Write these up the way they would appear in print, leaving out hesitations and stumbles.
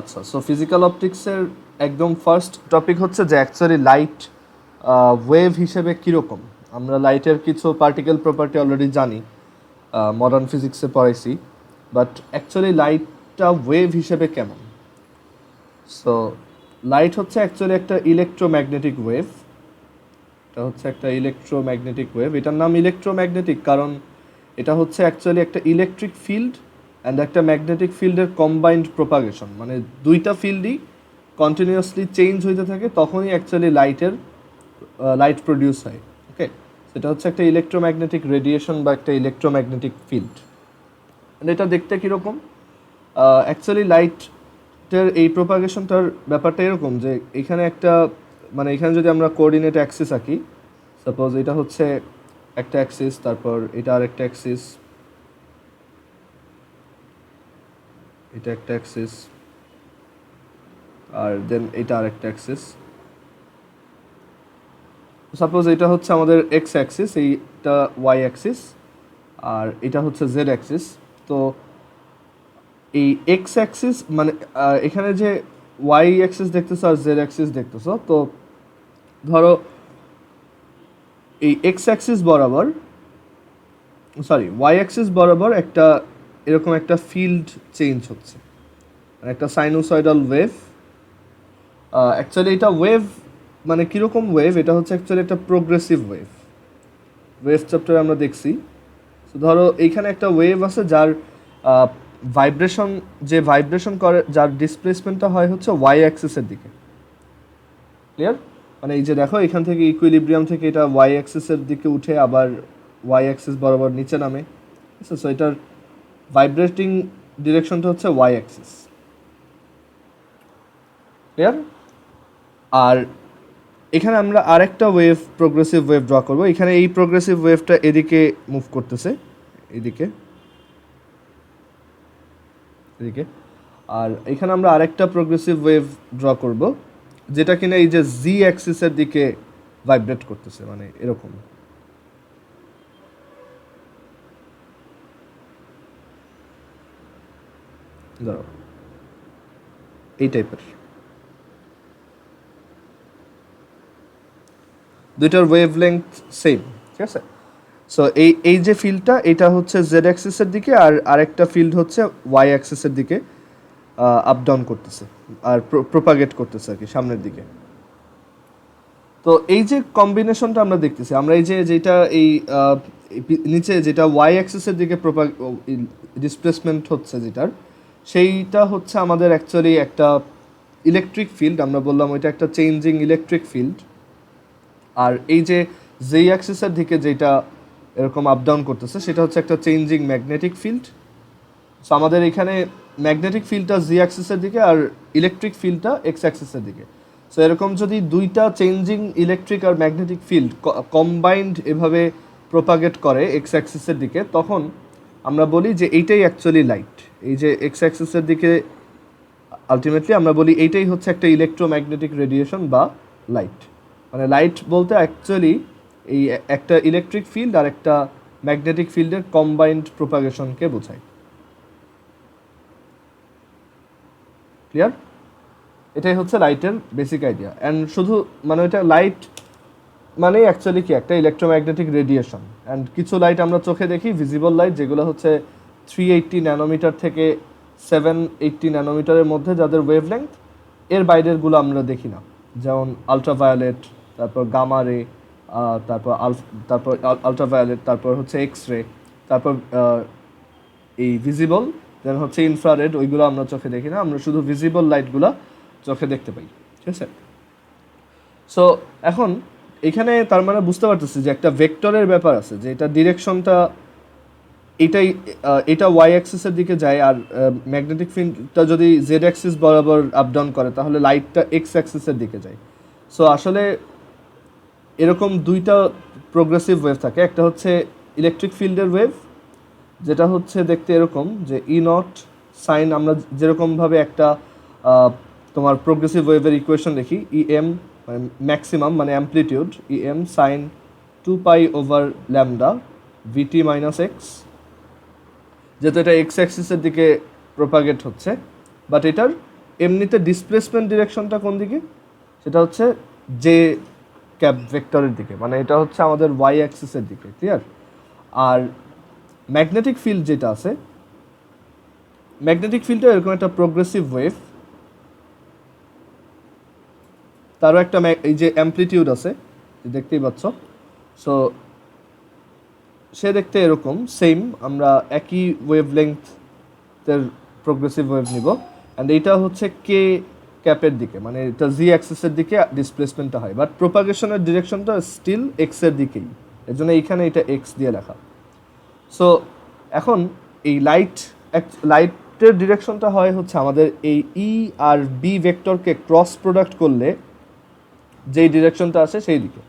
আচ্ছা, so physical অপটিক্সের একদম first topic হচ্ছে যে অ্যাকচুয়ালি লাইট ওয়েভ হিসেবে কীরকম। আমরা লাইটের কিছু পার্টিকেল প্রপার্টি অলরেডি জানি, মডার্ন ফিজিক্সে পড়াইছি, বাট অ্যাকচুয়ালি লাইটটা ওয়েভ হিসেবে কেমন। সো লাইট হচ্ছে অ্যাকচুয়ালি একটা ইলেকট্রোম্যাগনেটিক ওয়েভ। এটা হচ্ছে একটা ইলেকট্রোম্যাগনেটিক ওয়েভ। এটার নাম ইলেকট্রোম্যাগনেটিক কারণ এটা হচ্ছে অ্যাকচুয়ালি একটা ইলেকট্রিক ফিল্ড অ্যান্ড একটা ম্যাগনেটিক ফিল্ডের কম্বাইন্ড প্রোপাগেশন, মানে দুইটা ফিল্ডই কন্টিনিউয়াসলি চেঞ্জ হইতে থাকে, তখনই অ্যাকচুয়ালি লাইট প্রডিউস হয়। ওকে, সেটা হচ্ছে একটা ইলেকট্রোম্যাগনেটিক রেডিয়েশন বা একটা ইলেকট্রোম্যাগনেটিক ফিল্ড। এটা দেখতে কীরকম, অ্যাকচুয়ালি লাইটের এই প্রোপাগেশনটার ব্যাপারটা এরকম যে এখানে একটা, মানে এখানে যদি আমরা কোঅর্ডিনেট অ্যাক্সিস আঁকি, সাপোজ এটা হচ্ছে একটা অ্যাক্সিস, তারপর এটা আরেকটা অ্যাক্সিস, এটা একটা অ্যাক্সিস, আর দেন এটা আরেকটা অ্যাক্সিস। সাপোজ এটা হচ্ছে আমাদের এক্স অ্যাক্সিস, এইটা ওয়াই অ্যাক্সিস, আর এটা হচ্ছে জেড অ্যাক্সিস। তো এই এক্স অ্যাক্সিস মানে এখানে যে ওয়াই অ্যাক্সিস দেখতেছো আর জেড অ্যাক্সিস দেখতেছো, তো ধরো এই এক্স অ্যাক্সিস বরাবর, সরি ওয়াই অ্যাক্সিস বরাবর একটা এরকম একটা ফিল্ড চেঞ্জ হচ্ছে, মানে একটা সাইনোসয়েডাল ওয়েভ। অ্যাকচুয়ালি এটা ওয়েভ মানে কীরকম ওয়েভ, এটা হচ্ছে অ্যাকচুয়ালি একটা প্রোগ্রেসিভ ওয়েভ। ওয়েভ চ্যাপ্টারে আমরা দেখছি। তো ধরো এইখানে একটা ওয়েভ আছে যার ভাইব্রেশন করে, যার ডিসপ্লেসমেন্টটা হয় হচ্ছে ওয়াই অ্যাক্সিসের দিকে। ক্লিয়ার? মানে এই যে দেখো, এখান থেকে ইকুইলিব্রিয়াম থেকে এটা ওয়াই অ্যাক্সিসের দিকে উঠে আবার ওয়াই অ্যাক্সিস বরাবর নিচে নামে। ঠিক আছে, সো এটার ভাইব্রেটিং ডিরেকশনটা হচ্ছে ওয়াই অ্যাক্সিস। ক্লিয়ার? আর এখানে আমরা আরেকটা ওয়েভ, প্রোগ্রেসিভ ওয়েভ ড্র করবো। এখানে এই প্রোগ্রেসিভ ওয়েভটা এদিকে মুভ করতেছে, এদিকে এদিকে। আর এখানে আমরা আরেকটা প্রোগ্রেসিভ ওয়েভ ড্র করব, যেটা কিনা এই যে জি অ্যাক্সিসের দিকে ভাইব্রেট করতেছে, মানে এরকম। ধরো এই টাইপের দুইটার ওয়েভ লেংথ সেম। ঠিক আছে, সো এই যে ফিল্ডটা, এটা হচ্ছে জেড অ্যাক্সিসের দিকে, আর আরেকটা ফিল্ড হচ্ছে ওয়াই অ্যাক্সিসের দিকে আপ ডাউন করতেছে আর প্রোপাগেট করতেছে আর কি সামনের দিকে। তো এই যে কম্বিনেশনটা আমরা দেখতেছি, আমরা এই যে যেটা এই নিচে যেটা ওয়াই অ্যাক্সিসের দিকে ডিসপ্লেসমেন্ট হচ্ছে যেটার, সেইটা হচ্ছে আমাদের অ্যাকচুয়ালি একটা ইলেকট্রিক ফিল্ড। আমরা বললাম ওইটা একটা চেঞ্জিং ইলেকট্রিক ফিল্ড। আর এই যে জেই অ্যাক্সিসের দিকে যেটা এরকম আপ ডাউন করতেছে, সেটা হচ্ছে একটা চেঞ্জিং ম্যাগনেটিক ফিল্ড। সো আমাদের এখানে ম্যাগনেটিক ফিল্ডটা জি অ্যাক্সিসের দিকে আর ইলেকট্রিক ফিল্ডটা এক্স অ্যাক্সিসের দিকে। সো এরকম যদি দুইটা চেঞ্জিং ইলেকট্রিক আর ম্যাগনেটিক ফিল্ড কম্বাইন্ড এভাবে প্রোপাগেট করে এক্স অ্যাক্সিসের দিকে, তখন আমরা বলি যে এইটাই অ্যাকচুয়ালি লাইট। এই যে এক্স অ্যাক্সিসের দিকে আলটিমেটলি আমরা বলি এইটাই হচ্ছে একটা ইলেকট্রোম্যাগনেটিক রেডিয়েশন বা লাইট। মানে লাইট বলতে অ্যাকচুয়ালি এই একটা ইলেকট্রিক ফিল্ড আর একটা ম্যাগনেটিক ফিল্ডের কম্বাইন্ড প্রোপাগেশনকে বোঝায়। ক্লিয়ার? এটাই হচ্ছে লাইটের বেসিক আইডিয়া। অ্যান্ড শুধু মানে এটা লাইট মানে অ্যাকচুয়ালি কি একটা ইলেকট্রোম্যাগনেটিক রেডিয়েশন। অ্যান্ড কিছু লাইট আমরা চোখে দেখি, ভিজিবল লাইট, যেগুলো হচ্ছে 380 ন্যানোমিটার থেকে 780 ন্যানোমিটারের মধ্যে যাদের ওয়েভলেংথ, এর বাইরেরগুলো আমরা দেখি না। যেমন আলট্রাভায়োলেট, তারপর গামা রে, তারপর আলট্রাভায়োলেট, তারপর হচ্ছে এক্স রে, তারপর এই ভিজিবল, দেন হচ্ছে ইনফ্রারেড, ওইগুলো আমরা চোখে দেখি না, আমরা শুধু ভিজিবল লাইটগুলো চোখে দেখতে পাই। ঠিক আছে, সো এখন এখানে তার মানে বুঝতে পারতেছি যে একটা ভেক্টরের ব্যাপার আছে, যে এটা ডিরেকশনটা এটা ওয়াই অ্যাক্সিসের দিকে যায়, আর ম্যাগনেটিক ফিল্ডটা যদি জেড অ্যাক্সিস বরাবর আপ ডাউন করে তাহলে লাইটটা এক্স অ্যাক্সিসের দিকে যায়। সো আসলে এরকম দুইটা প্রোগ্রেসিভ ওয়েভ থাকে। একটা হচ্ছে ইলেকট্রিক ফিল্ডের ওয়েভ, যেটা হচ্ছে দেখতে এরকম, যে ই নট সাইন, আমরা যেরকমভাবে একটা তোমার প্রোগ্রেসিভ ওয়েভের ইকুয়েশন লিখি, ই এম মানে ম্যাক্সিমাম মানে অ্যাম্পলিটিউড, ই এম সাইন 2π/λ ভিটি মাইনাস এক্স, যেহেতু এটা এক্স অ্যাক্সিসের দিকে প্রোপাগেট হচ্ছে, বাট এটার এমনিতে ডিসপ্লেসমেন্ট ডিরেকশনটা কোন দিকে, সেটা হচ্ছে জে ক্যাপ ভেক্টরের দিকে, মানে এটা হচ্ছে আমাদের ওয়াই অ্যাক্সিসের দিকে। ক্লিয়ার? আর ম্যাগনেটিক ফিল্ড যেটা আছে, ম্যাগনেটিক ফিল্ডটা এরকম একটা প্রোগ্রেসিভ ওয়েভ, তারও একটা এই যে অ্যামপ্লিটিউড আছে দেখতেই পাচ্ছ। সো সে দেখতে এরকম সেম, আমরা একই ওয়েভ লেংথের প্রোগ্রেসিভ ওয়েভ নিব। অ্যান্ড এইটা হচ্ছে কে ক্যাপের দিকে, মানে এটা জি অ্যাক্সিসের দিকে ডিসপ্লেসমেন্টটা হয়, বাট প্রোপাগেশনের ডিরেকশনটা স্টিল এক্সের দিকেই, এর জন্য এইখানে এটা এক্স দিয়ে লেখা। সো এখন এই লাইটের ডিরেকশনটা হয় হচ্ছে আমাদের এই ই আর বি ভেক্টরকে ক্রস প্রোডাক্ট করলে যেই ডিরেকশনটা আসে সেই দিকে।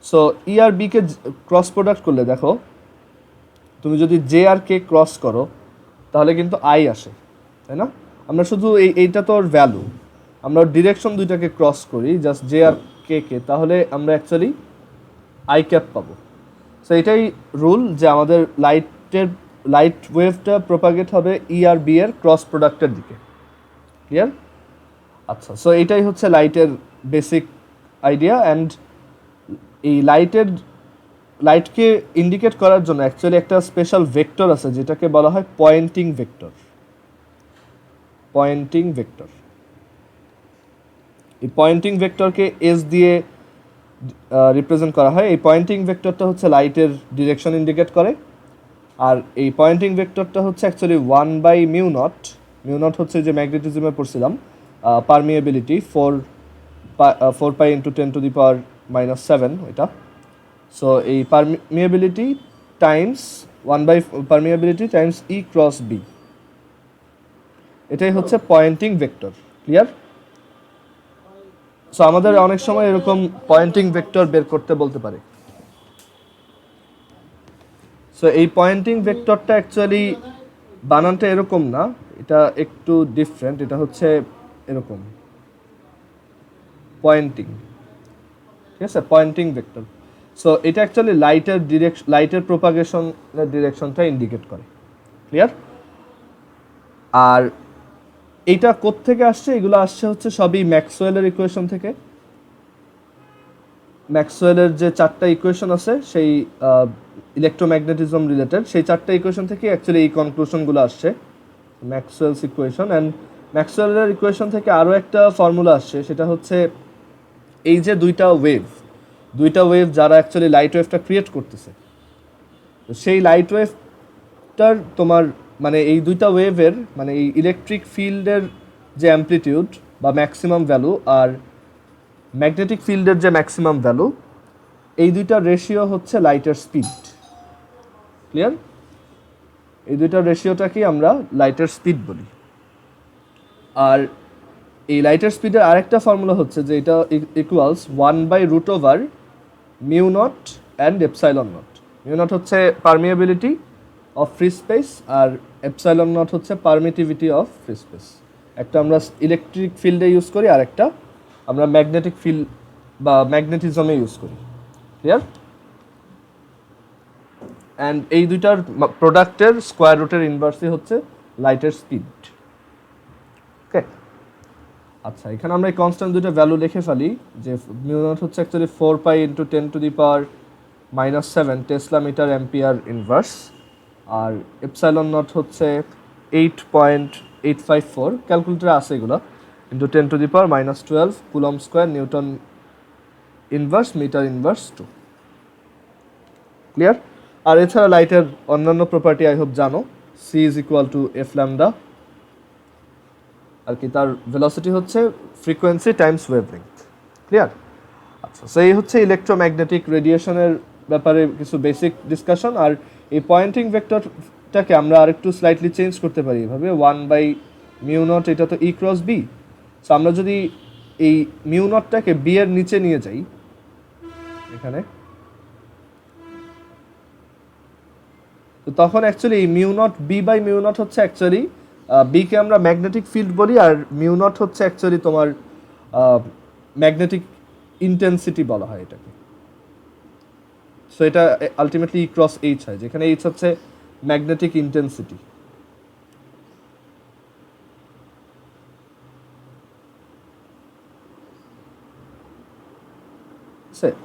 সো ই আর বিকে ক্রস প্রোডাক্ট করলে দেখো, তুমি যদি জে আর কে ক্রস করো তাহলে কিন্তু আই আসে, তাই না? আমরা শুধু এইটা তো ওর ভ্যালু, আমরা ডিরেকশন দুইটাকে ক্রস করি জাস্ট জে আর কে, তাহলে আমরা অ্যাকচুয়ালি আই ক্যাপ পাবো। সো এটাই রুল যে আমাদের লাইট ওয়েভটা প্রোপাগেট হবে ই আর বি এর ক্রস প্রোডাক্টের দিকে। ক্লিয়ার? আচ্ছা, সো এটাই হচ্ছে লাইটের বেসিক আইডিয়া। অ্যান্ড এই লাইটকে ইন্ডিকেট করার জন্য অ্যাকচুয়ালি একটা স্পেশাল ভেক্টর আছে যেটাকে বলা হয় পয়েন্টিং ভেক্টর। পয়েন্টিং ভেক্টর, এই পয়েন্টিং ভেক্টরকে এস দিয়ে রিপ্রেজেন্ট করা হয়। এই পয়েন্টিং ভেক্টরটা হচ্ছে লাইটের ডিরেকশন ইন্ডিকেট করে। আর এই পয়েন্টিং ভেক্টরটা হচ্ছে অ্যাকচুয়ালি 1/μ0। μ0 হচ্ছে যে ম্যাগনেটিজমে পড়ছিলাম, পারমিয়েবিলিটি 4π × 10⁻⁻7 এটা। সো এই পারমিয়েবিলিটি টাইমস পারমিয়েবিলিটি টাইমস ই ক্রস বি, এটাই হচ্ছে পয়েন্টিং ভেক্টর। ক্লিয়ার? সো আমাদের অনেক সময় এরকম পয়েন্টিং ভেক্টর বের করতে বলতে পারে। সো এই পয়েন্টিং ভেক্টরটা অ্যাকচুয়ালি বানানটা এরকম না, এটা একটু ডিফারেন্ট, এটা হচ্ছে এরকম পয়েন্টিং। ঠিক আছে, পয়েন্টিং ভেক্টর। সো এটা অ্যাকচুয়ালি লাইটের প্রোপাগেশনের ডিরেকশনটা ইন্ডিকেট করে। ক্লিয়ার? আর এইটা কোত্থেকে আসছে? এগুলো আসছে হচ্ছে সবই ম্যাক্সওয়েলের ইকুয়েশন থেকে। ম্যাক্সওয়েলের যে 4টা ইকুয়েশন আছে সেই ইলেকট্রোম্যাগনেটিজম রিলেটেড, সেই 4টা ইকুয়েশন থেকে অ্যাকচুয়ালি এই কনক্লুশনগুলো আসছে, ম্যাক্সওয়েলস ইকুয়েশন। অ্যান্ড ম্যাক্সওয়েলের ইকুয়েশন থেকে আরও একটা ফর্মুলা আসছে, সেটা হচ্ছে এই যে দুইটা ওয়েভ যারা অ্যাকচুয়ালি লাইট ওয়েভটা ক্রিয়েট করতেছে, তো সেই লাইট ওয়েভটার তোমার মানে এই দুইটা ওয়েভের মানে এই ইলেকট্রিক ফিল্ডের যে অ্যামপ্লিটিউড বা ম্যাক্সিমাম ভ্যালু আর ম্যাগনেটিক ফিল্ডের যে ম্যাক্সিমাম ভ্যালু, এই দুইটার রেশিও হচ্ছে লাইটের স্পিড। ক্লিয়ার? এই দুইটার রেশিওটাকেই আমরা লাইটের স্পিড বলি। আর এই লাইটের স্পিডের আরেকটা ফর্মুলা হচ্ছে যে এটা ইকুয়ালস 1/√μ0 অ্যান্ড ε0। μ0 হচ্ছে পারমিয়েবিলিটি অফ ফ্রি স্পেস আর ε0 হচ্ছে পারমিটিভিটি অফ ফ্রি স্পেস। একটা আমরা ইলেকট্রিক ফিল্ডে ইউজ করি, আর একটা আমরা ম্যাগনেটিক ফিল্ড বা ম্যাগনেটিজমে ইউজ করি। ক্লিয়ার? অ্যান্ড এই দুইটার প্রোডাক্টের স্কোয়ার রুটের ইনভার্সই হচ্ছে লাইটের স্পিড। ওকে, আচ্ছা, এখানে আমরা এই কনস্ট্যান্ট দুটো ভ্যালু লিখে ফেলি যে μ0 হচ্ছে actually 4π × 10⁻⁷ tesla metre ampere inverse, আর ε0 হচ্ছে 8.854, ক্যালকুলেটরে আছে এগুলো, × 10⁻⁻12 coulomb square newton inverse metre inverse 2। Clear? আর এছাড়া লাইটের অন্যান্য প্রপার্টি আই হোপ জানো, c = f ল্যামডা, আর কি তার ভেলোসিটি হচ্ছে ফ্রিকোয়েন্সি টাইমস ওয়েভলেংথ। ক্লিয়ার? আচ্ছা, সো এই হচ্ছে ইলেকট্রোম্যাগনেটিক রেডিয়েশনের ব্যাপারে কিছু বেসিক ডিসকাশন। আর এই পয়েন্টিং ভেক্টরটাকে আমরা আরেকটু স্লাইটলি চেঞ্জ করতে পারি এভাবে, 1/μ0, এটা তো ই ক্রস বি। সো আমরা যদি এই μ0টাকে বি এর নিচে নিয়ে যাই এখানে, তো তখন অ্যাকচুয়ালি এই μ0 b/μ0 হচ্ছে অ্যাকচুয়ালি বিকে আমরা ম্যাগনেটিক ফিল্ড বলি, আর μ0 হচ্ছে অ্যাকচুয়ালি তোমার ম্যাগনেটিক ইন্টেন্সিটি বলা হয় এটাকে। সো এটা আলটিমেটলি ই ক্রস এইচ হয়, যেখানে এইচ হচ্ছে ম্যাগনেটিক ইন্টেন্সিটি।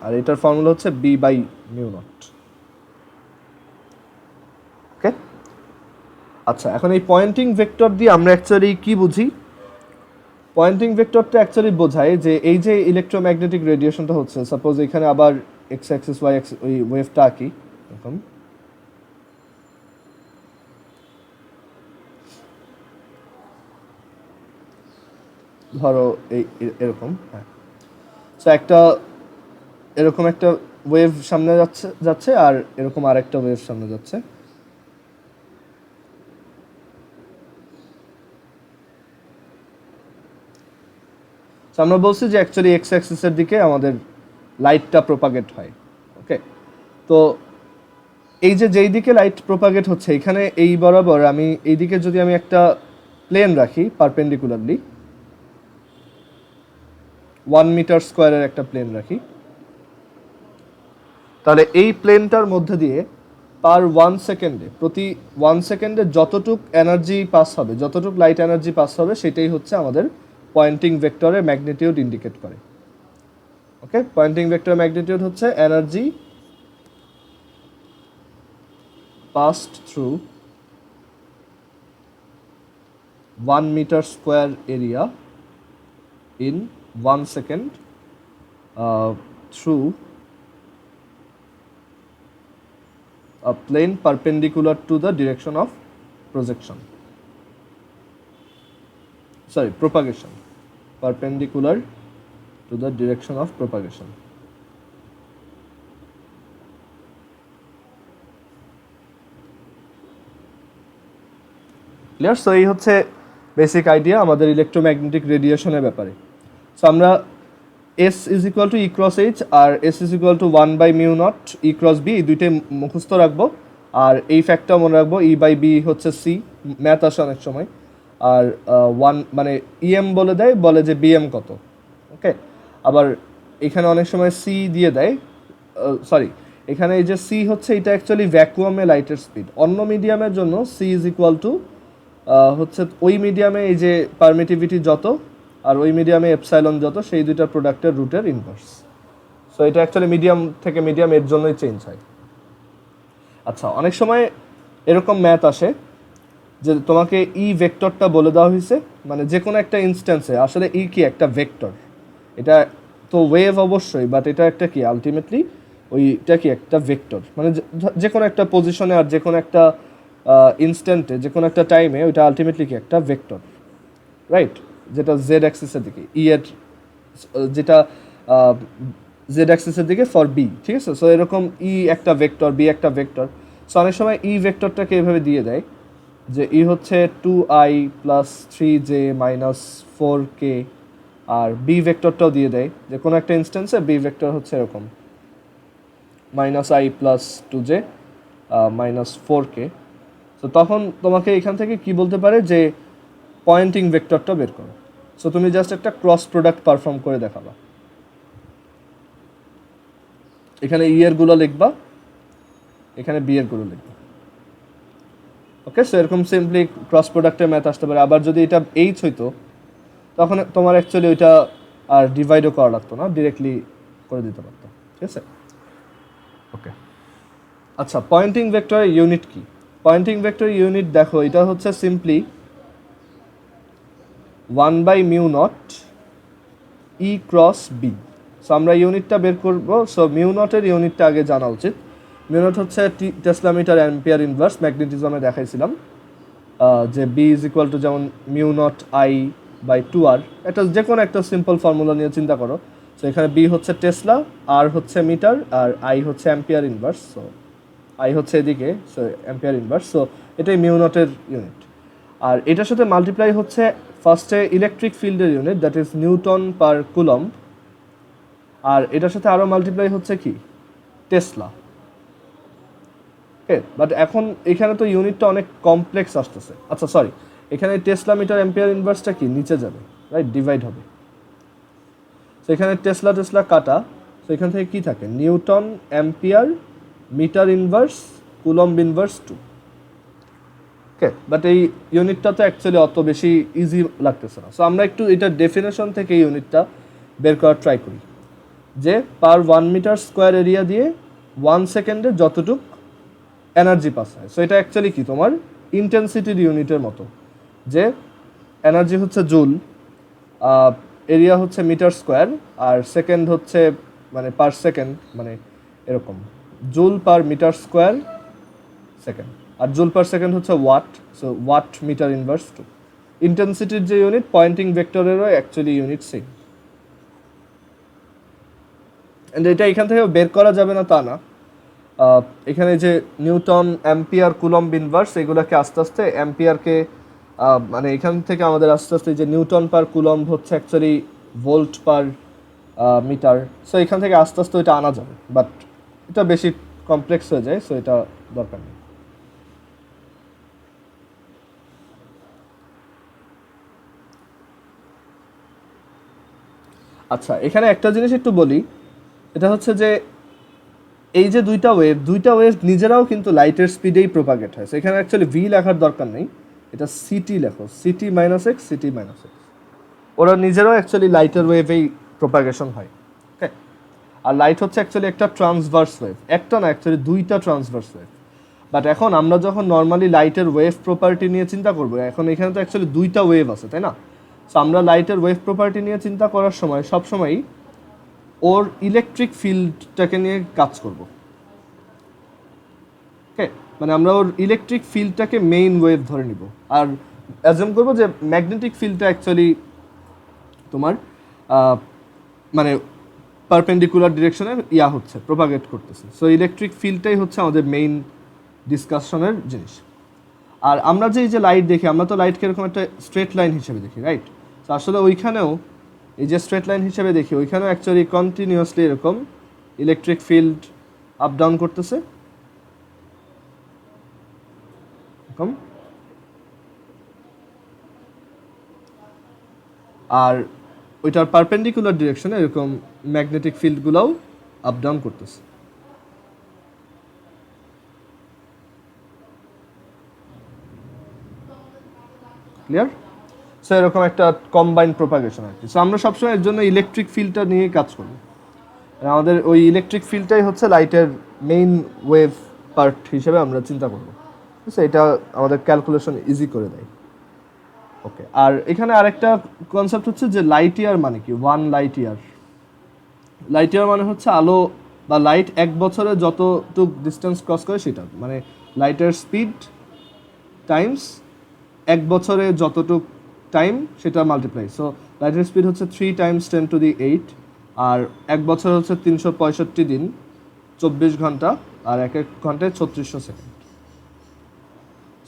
আর এটার ফর্মুলা হচ্ছে b/μ0। ওকে, আচ্ছা এখন এই পয়েন্টিং ভেক্টর দিয়ে আমরা অ্যাকচুয়ালি কি বুঝি? পয়েন্টিং ভেক্টরটা অ্যাকচুয়ালি বোঝায় যে এই যে ইলেকট্রোম্যাগনেটিক রেডিয়েশনটা হচ্ছে, সাপোজ এখানে আবার এক্স অ্যাক্সিস ওয়াই অ্যাক্সিস ওই ওয়েভটা আঁকি এরকম, ধরো এই এরকম, হ্যাঁ, সো একটা এরকম একটা ওয়েভ সামনে যাচ্ছে আর এরকম আরেকটা ওয়েভ সামনে যাচ্ছে। আমরা বলছি যে অ্যাকচুয়ালি এক্স অ্যাক্সিসের দিকে আমাদের লাইটটা প্রোপাগেট হয়। ওকে, তো এই যে যেই দিকে লাইট প্রোপাগেট হচ্ছে এখানে এই বরাবর আমি এই দিকে যদি আমি একটা প্লেন রাখি পারপেন্ডিকুলারলি 1 মিটার স্কোয়ারের একটা প্লেন রাখি, তাহলে এই প্লেনটার মধ্যে দিয়ে পার 1 সেকেন্ডে, প্রতি 1 সেকেন্ডে যতটুক এনার্জি পাস হবে, যতটুক লাইট এনার্জি পাস হবে, সেটাই হচ্ছে আমাদের পয়েন্টিং ভেক্টরের ম্যাগনিটিউড ইন্ডিকেট করে। ওকে, পয়েন্টিং ভেক্টর ম্যাগনিটিউড হচ্ছে energy passed through 1 metre square area in 1 second through a plane perpendicular to the direction of projection. Sorry, propagation. Perpendicular to the direction of propagation. Clear? So এই হচ্ছে basic idea আমাদের electromagnetic রেডিয়েশনের ব্যাপারে। So আমরা S is equal to E cross H আর S is equal to 1/μ0 E cross B, এই দুইটাই মুখস্থ রাখবো। আর এই ফ্যাক্টটা মনে রাখবো, E/B হচ্ছে সি, ম্যাথ আসে অনেক সময়। আর 1 মানে EM বলে যে BM কত। ওকে, আবার এখানে অনেক সময় সি দিয়ে দেয়, সরি এখানে এই যে সি হচ্ছে এটা অ্যাকচুয়ালি ভ্যাকুয়ামে লাইটের স্পিড। অন্য মিডিয়ামের জন্য সি ইজ ইকুয়াল টু হচ্ছে ওই মিডিয়ামে এই যে পারমিটিভিটি যত আর ওই মিডিয়ামে এপসাইলন যত, সেই দুইটার প্রোডাক্টের রুটের ইনভার্স। সো এটা অ্যাকচুয়ালি মিডিয়াম থেকে মিডিয়াম এর জন্যই চেঞ্জ হয়। আচ্ছা, অনেক সময় এরকম ম্যাথ আসে যে তোমাকে ই ভেক্টরটা বলে দেওয়া হয়েছে, মানে যে কোনো একটা ইনস্ট্যান্সে আসলে ই কি একটা ভেক্টর, এটা তো ওয়েভ অবশ্যই, বাট এটা একটা কি আলটিমেটলি ওইটা কি একটা ভেক্টর, মানে যে কোনো একটা পজিশনে আর যে কোনো একটা ইনস্ট্যান্টে যে কোনো একটা টাইমে ওইটা আলটিমেটলি কি একটা ভেক্টর, রাইট? যেটা জেড অ্যাক্সিসের দিকে, ই এর যেটা জেড অ্যাক্সিসের দিকে ফর বি, ঠিক আছে? সো এরকম ই একটা ভেক্টর, বি একটা ভেক্টর। সো অনেক সময় ই ভেক্টরটাকে এভাবে দিয়ে দেয় যে ই হচ্ছে 2i + 3j - 4k, আর বি ভেক্টরটাও দিয়ে দেয় যে কোনো একটা ইনস্ট্যান্সে বি ভেক্টর হচ্ছে এরকম -i + 2j - 4k। তো তখন তোমাকে এখান থেকে কি বলতে পারে যে পয়েন্টিং ভেক্টরটা বের করো। সো তুমি জাস্ট একটা ক্রস প্রোডাক্ট পারফর্ম করে দেখাবা, এখানে ই এর গুলো লিখবা, এখানে বি এর গুলো লিখবা। ওকে, সো এরকম সিম্পলি ক্রস প্রোডাক্টের ম্যাথ আসতে পারে। আবার যদি এটা এইচ হইতো তখন তোমার অ্যাকচুয়ালি ওইটা আর ডিভাইডও করা লাগতো না, ডিরেক্টলি করে দিতে পারতো, ঠিক আছে? ওকে, আচ্ছা, পয়েন্টিং ভেক্টরের ইউনিট কি? পয়েন্টিং ভেক্টরের ইউনিট দেখো, এটা হচ্ছে simply 1/μ0 E cross B. So আমরা ইউনিটটা বের করবো। সো μ0 ইউনিটটা আগে জানা উচিত। μ0 হচ্ছে টেসলা মিটার অ্যাম্পিয়ার ইনভার্স, ম্যাগনেটিজমে দেখাইছিলাম যে বি ইজ ইকুয়াল টু যেমন μ0I/2R, এটা যে কোনো একটা সিম্পল ফর্মুলা নিয়ে চিন্তা করো। সো এখানে বি হচ্ছে টেসলা, আর হচ্ছে মিটার, আর আই হচ্ছে অ্যাম্পিয়ার ইনভার্স। সো আই হচ্ছে এদিকে, সো অ্যাম্পিয়ার ইনভার্স। সো এটাই μ0 ইউনিট। আর এটার সাথে মাল্টিপ্লাই হচ্ছে ফার্স্টে ইলেকট্রিক ফিল্ডের unit, that is newton per coulomb. আর এটার সাথে আরও মাল্টিপ্লাই হচ্ছে কি টেসলা। ওকে, বাট এখন এখানে তো ইউনিটটা অনেক কমপ্লেক্স আসতেছে। আচ্ছা সরি, এখানে টেসলা মিটার অ্যাম্পিয়ার ইনভার্সটা কি নিচে যাবে, রাইট, ডিভাইড হবে। তো এখানে টেসলা কাটা, তো এখান থেকে কি থাকে newton ampere metre inverse coulomb inverse 2। Okay, but এই ইউনিটটা তো অ্যাকচুয়ালি অত বেশি ইজি লাগতেছে না। সো আমরা একটু এটা ডেফিনেশন থেকে ইউনিটটা বের করার ট্রাই করি। যে পার 1 মিটার স্কোয়ার এরিয়া দিয়ে 1 সেকেন্ডে যতটুক এনার্জি পাস হয়। সো এটা অ্যাকচুয়ালি কি তোমার ইন্টেন্সিটির ইউনিটের মতো, যে এনার্জি হচ্ছে জুল, এরিয়া হচ্ছে মিটার স্কোয়ার, আর সেকেন্ড হচ্ছে মানে পার সেকেন্ড, মানে এরকম joule per metre square second, আর জুল পার সেকেন্ড হচ্ছে watt. So watt metre inverse two ইন্টেন্সিটির যে ইউনিট, পয়েন্টিং ভেক্টরেরও অ্যাকচুয়ালি ইউনিট সেম। অ্যান্ড এটা এখান থেকে বের করা যাবে না তা না, এখানে যে নিউটন, অ্যাম্পিয়ার, কুলম্ব ইনভার্স, এগুলোকে আস্তে আস্তে অ্যাম্পিয়ারকে মানে এখান থেকে আমাদের আস্তে আস্তে যে নিউটন পার কুলম্ব হচ্ছে actually volt per metre. So এখান থেকে আস্তে আস্তে এটা আনা যাবে, বাট এটা বেশি কমপ্লেক্স হয়ে যায়, সো এটা দরকার নেই। আচ্ছা, এখানে একটা জিনিস একটু বলি, এটা হচ্ছে যে এই যে দুইটা ওয়েভ নিজেরাও কিন্তু লাইটের স্পিডেই প্রোপাগেট হয়। এখানে অ্যাকচুয়ালি ভি লেখার দরকার নেই, এটা সিটি লেখো, city minus x, city minus x. ওরা নিজেরাও অ্যাকচুয়ালি লাইটের ওয়েভেই প্রোপাগেশন হয়। ওকে, আর লাইট হচ্ছে অ্যাকচুয়ালি একটা ট্রান্সভার্স ওয়েভ, একটা না অ্যাকচুয়ালি দুইটা ট্রান্সভার্স ওয়েভ। বাট এখন আমরা যখন নর্মালি লাইটের ওয়েভ প্রপার্টি নিয়ে চিন্তা করবো, এখন এখানে তো অ্যাকচুয়ালি দুইটা ওয়েভ আছে, তাই না? সো আমরা লাইটের ওয়েভ প্রপার্টি নিয়ে চিন্তা করার সময় সবসময়ই ওর ইলেকট্রিক ফিল্ডটাকে নিয়ে কাজ করব। ওকে, মানে আমরা ওর ইলেকট্রিক ফিল্ডটাকে মেইন ওয়েভ ধরে নিব, আর অ্যাজুম করবো যে ম্যাগনেটিক ফিল্ডটা অ্যাকচুয়ালি তোমার মানে পারপেন্ডিকুলার ডিরেকশনে হচ্ছে, প্রোপাগেট করতেছে। সো ইলেকট্রিক ফিল্ডটাই হচ্ছে আমাদের মেইন ডিসকাশনের জিনিস। আর আমরা যে এই যে লাইট দেখি, আমরা তো লাইটকে এরকম একটা স্ট্রেট লাইন হিসেবে দেখি, রাইট? তো আসলে ওইখানেও এই যে স্ট্রেট লাইন হিসেবে দেখি, ওইখানেও অ্যাকচুয়ালি কন্টিনিউয়াসলি এরকম ইলেকট্রিক ফিল্ড আপ ডাউন করতেছে এরকম, আর ওইটার পারপেন্ডিকুলার ডিরেকশনে এরকম ম্যাগনেটিক ফিল্ডগুলোও আপ ডাউন করতেছে। ক্লিয়ার? সো এরকম একটা কম্বাইন্ড প্রোপাগেশন আর কি। সো আমরা সবসময় এর জন্য ইলেকট্রিক ফিল্ডটা নিয়ে কাজ করি, আমাদের ওই ইলেকট্রিক ফিল্ডটাই হচ্ছে লাইটের মেইন ওয়েভ পার্ট হিসেবে আমরা চিন্তা করবো। এটা আমাদের ক্যালকুলেশন ইজি করে দেয়। ওকে, আর এখানে আরেকটা কনসেপ্ট হচ্ছে যে লাইট ইয়ার মানে কি, 1 লাইট ইয়ার। লাইট ইয়ার মানে হচ্ছে আলো বা লাইট 1 বছরে যতটুক ডিস্টেন্স ক্রস করে সেটা, মানে লাইটের স্পিড টাইমস 1 বছরে যতটুক টাইম সেটা মাল্টিপ্লাই। সো লাইটের স্পিড হচ্ছে 3 × 10⁸, আর 1 বছর হচ্ছে 365 দিন, 24 ঘন্টা, আর 1 ঘন্টায় 3600 সেকেন্ড।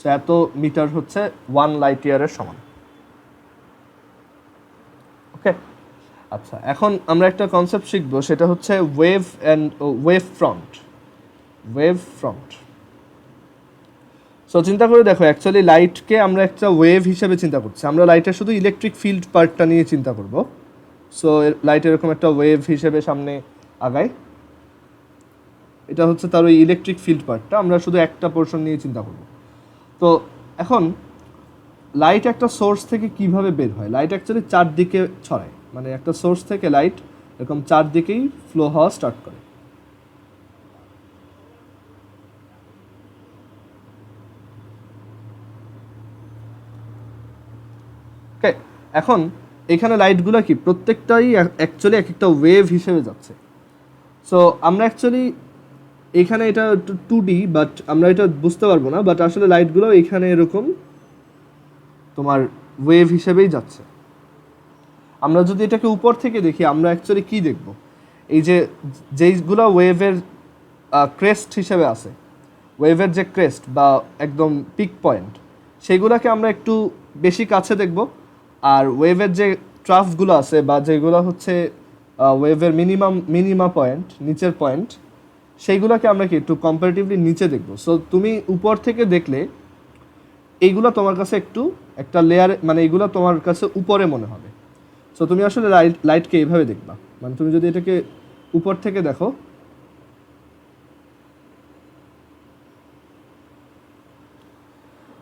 সো এত মিটার হচ্ছে 1 লাইট ইয়ারের সমান। ওকে, আচ্ছা, এখন আমরা একটা কনসেপ্ট শিখবো, সেটা হচ্ছে wave and wave front. Wave front. So চিন্তা করে দেখো, অ্যাকচুয়ালি লাইটকে আমরা একটা ওয়েভ হিসেবে চিন্তা করছি, আমরা লাইটের শুধু ইলেকট্রিক ফিল্ড পার্টটা নিয়ে চিন্তা করব। সো লাইট এরকম একটা ওয়েভ হিসেবে সামনে আগায়, এটা হচ্ছে তার ওই ইলেকট্রিক ফিল্ড পার্টটা, আমরা শুধু একটা পোর্শন নিয়ে চিন্তা করব। তো এখন লাইট একটা সোর্স থেকে কিভাবে বের হয়? লাইট অ্যাকচুয়ালি চারদিকে ছড়ায়, মানে একটা সোর্স থেকে লাইট এরকম চারদিকেই ফ্লো হওয়া স্টার্ট করে। ওকে, এখন এখানে লাইটগুলো কি প্রত্যেকটাই অ্যাকচুয়ালি এক একটা ওয়েভ হিসেবে যাচ্ছে। সো আমরা অ্যাকচুয়ালি এখানে এটা 2D, বাট আমরা এটা বুঝতে পারবো না, বাট আসলে লাইটগুলো এখানে এরকম তোমার ওয়েভ হিসেবেই যাচ্ছে। আমরা যদি এটাকে উপর থেকে দেখি, আমরা অ্যাকচুয়ালি কি দেখব? এই যে যেইগুলো ওয়েভের ক্রেস্ট হিসেবে আছে, ওয়েভের যে ক্রেস্ট বা একদম পিক পয়েন্ট, সেইগুলোকে আমরা একটু বেশি কাছে দেখব। আর ওয়েভের যে ট্রাফগুলো আছে বা যেগুলো হচ্ছে ওয়েভের মিনিমাম পয়েন্ট, নিচের পয়েন্ট, সেইগুলোকে আমরা কি একটু কম্পারেটিভলি নিচে দেখব। সো তুমি উপর থেকে দেখলে এইগুলো তোমার কাছে একটু একটা লেয়ার, মানে এইগুলো তোমার কাছে উপরে মনে হবে। সো তুমি আসলে লাইটকে এইভাবে দেখবা, মানে তুমি যদি এটাকে উপর থেকে দেখো,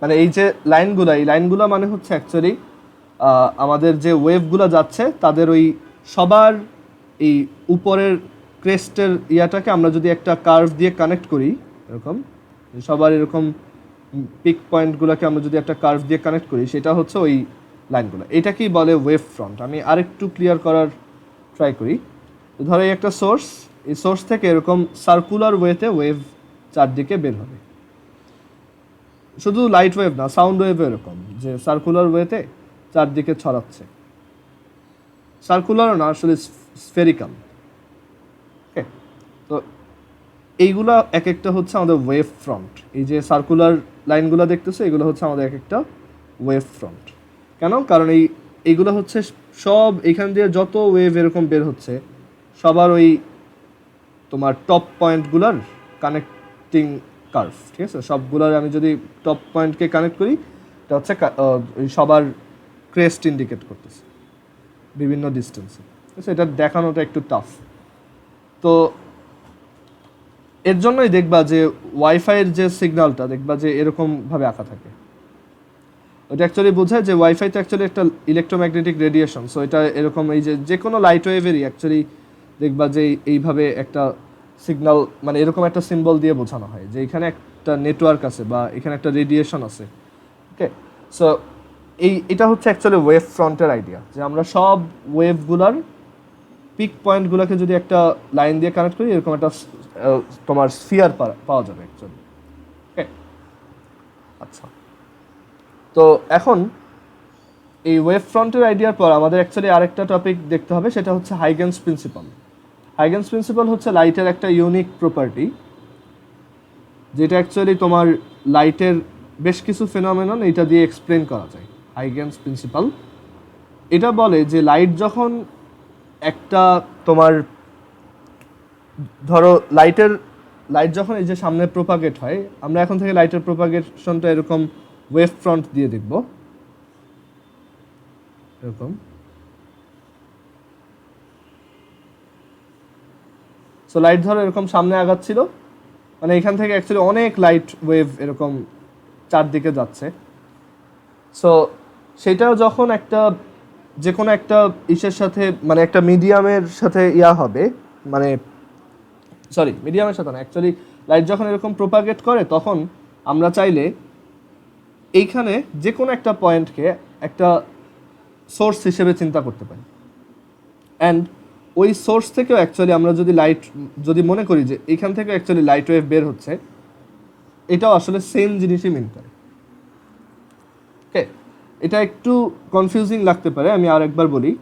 মানে এই যে লাইনগুলো, এই লাইনগুলো মানে হচ্ছে অ্যাকচুয়ালি আমাদের যে ওয়েভগুলো যাচ্ছে তাদের ওই সবার এই উপরের ক্রেস্টের ইয়াটাকে আমরা যদি একটা কার্ভ দিয়ে কানেক্ট করি এরকম, সবার এরকম পিক পয়েন্টগুলোকে আমরা যদি একটা কার্ভ দিয়ে কানেক্ট করি, সেটা হচ্ছে ওই লাইনগুলো। এটাকেই বলে ওয়েভ ফ্রন্ট। আমি আরেকটু ক্লিয়ার করার ট্রাই করি। ধরো এই একটা সোর্স, এই সোর্স থেকে এরকম সার্কুলার ওয়েতে ওয়েভ চারদিকে বের হবে। শুধু লাইট ওয়েভ না, সাউন্ড ওয়েভও এরকম, যে সার্কুলার ওয়েতে চারদিকে ছড়াচ্ছে। সার্কুলারও না, আসলে স্ফেরিক্যাল। ওকে, তো এইগুলা এক একটা হচ্ছে আমাদের ওয়েভ ফ্রন্ট। এই যে সার্কুলার লাইনগুলো দেখতেছো, এগুলো হচ্ছে আমাদের এক একটা ওয়েভ ফ্রন্ট। কেন? কারণ এইগুলো হচ্ছে সব এখান দিয়ে যত ওয়েভ এরকম বের হচ্ছে, সবার ওই তোমার টপ পয়েন্টগুলোর কানেক্টিং কার্ভ। ঠিক আছে, সবগুলোর আমি যদি টপ পয়েন্টকে কানেক্ট করি, এটা হচ্ছে সবার ক্রেস্ট ইন্ডিকেট করতেছে বিভিন্ন ডিস্টেন্সে। ঠিক আছে, এটা দেখানোটা একটু টাফ। তো এর জন্যই দেখবা যে ওয়াইফাইয়ের যে সিগন্যালটা দেখবা যে এরকমভাবে আঁকা থাকে। ওটা অ্যাকচুয়ালি বোঝায় যে ওয়াইফাইতে অ্যাকচুয়ালি একটা ইলেকট্রোম্যাগনেটিক রেডিয়েশন। সো এটা এরকম, এই যে কোনো লাইট ওয়েভেরই অ্যাকচুয়ালি দেখবা যে এইভাবে একটা সিগন্যাল, মানে এরকম একটা সিম্বল দিয়ে বোঝানো হয় যে এখানে একটা নেটওয়ার্ক আছে বা এখানে একটা রেডিয়েশন আছে। ওকে, সো এটা হচ্ছে অ্যাকচুয়ালি ওয়েভ ফ্রন্টের আইডিয়া, যে আমরা সব ওয়েভগুলার পিক পয়েন্টগুলোকে যদি একটা লাইন দিয়ে কানেক্ট করি, এরকম একটা তোমার স্ফিয়ার পাওয়া যাবে অ্যাকচুয়ালি। ওকে, আচ্ছা, তো এখন এই ওয়েভ ফ্রন্টের আইডিয়ার পর আমাদের অ্যাকচুয়ালি আরেকটা টপিক দেখতে হবে, সেটা হচ্ছে হাইগেনস প্রিন্সিপাল। হাইগেনস প্রিন্সিপাল হচ্ছে লাইটের একটা ইউনিক প্রপার্টি, যেটা অ্যাকচুয়ালি তোমার লাইটের বেশ কিছু ফেনোমেনন এটা দিয়ে এক্সপ্লেন করা যায়। হাইগেনস প্রিন্সিপাল এটা বলে যে লাইট যখন একটা তোমার ধরো লাইট যখন এই যে সামনে প্রোপাগেট হয়, আমরা এখন থেকে লাইটের প্রোপাগেশনটা এরকম ওয়েভ ফ্রন্ট দিয়ে দেখব এরকম। সো লাইট ধরো এরকম সামনে আগাচ্ছিল, মানে এখান থেকে অ্যাকচুয়ালি অনেক লাইট ওয়েভ এরকম চারদিকে যাচ্ছে। সো সেটাও যখন একটা যে কোনো একটা ইসের সাথে, মানে একটা মিডিয়ামের সাথে হবে, মানে সরি মিডিয়ামের সাথে না, অ্যাকচুয়ালি লাইট যখন এরকম প্রোপাগেট করে, তখন আমরা চাইলে এইখানে যে কোনো একটা পয়েন্টকে একটা সোর্স হিসেবে চিন্তা করতে পারি। অ্যান্ড ওই সোর্স থেকেও অ্যাকচুয়ালি আমরা যদি মনে করি যে এইখান থেকে অ্যাকচুয়ালি লাইট ওয়েভ বের হচ্ছে, এটাও আসলে সেম জিনিসই মিন করে। ওকে, এটা একটু কনফিউজিং লাগতে পারে, আমি আর একবার বলি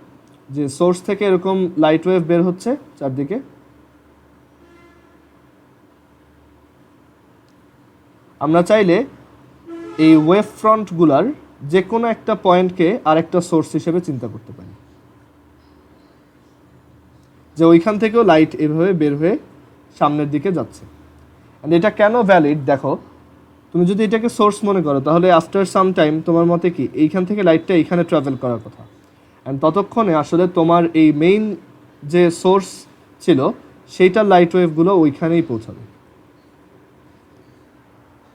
যে সোর্স থেকে এরকম লাইট ওয়েভ বের হচ্ছে চারদিকে, আমরা চাইলে এই ওয়েভ ফ্রন্টগুলার যে কোনো একটা পয়েন্টকে আরেকটা সোর্স হিসেবে চিন্তা করতে পারি, যে ওইখান থেকেও লাইট এভাবে বের হয়ে সামনের দিকে যাচ্ছে। অ্যান্ড এটা কেন ভ্যালিড দেখো, তুমি যদি এটাকে সোর্স মনে করো, তাহলে আফটার সাম টাইম তোমার মতে কি এইখান থেকে লাইটটা এইখানে ট্রাভেল করার কথা, অ্যান্ড ততক্ষণে আসলে তোমার এই মেইন যে সোর্স ছিল সেইটার লাইট ওয়েভগুলো ওইখানেই পৌঁছাবে।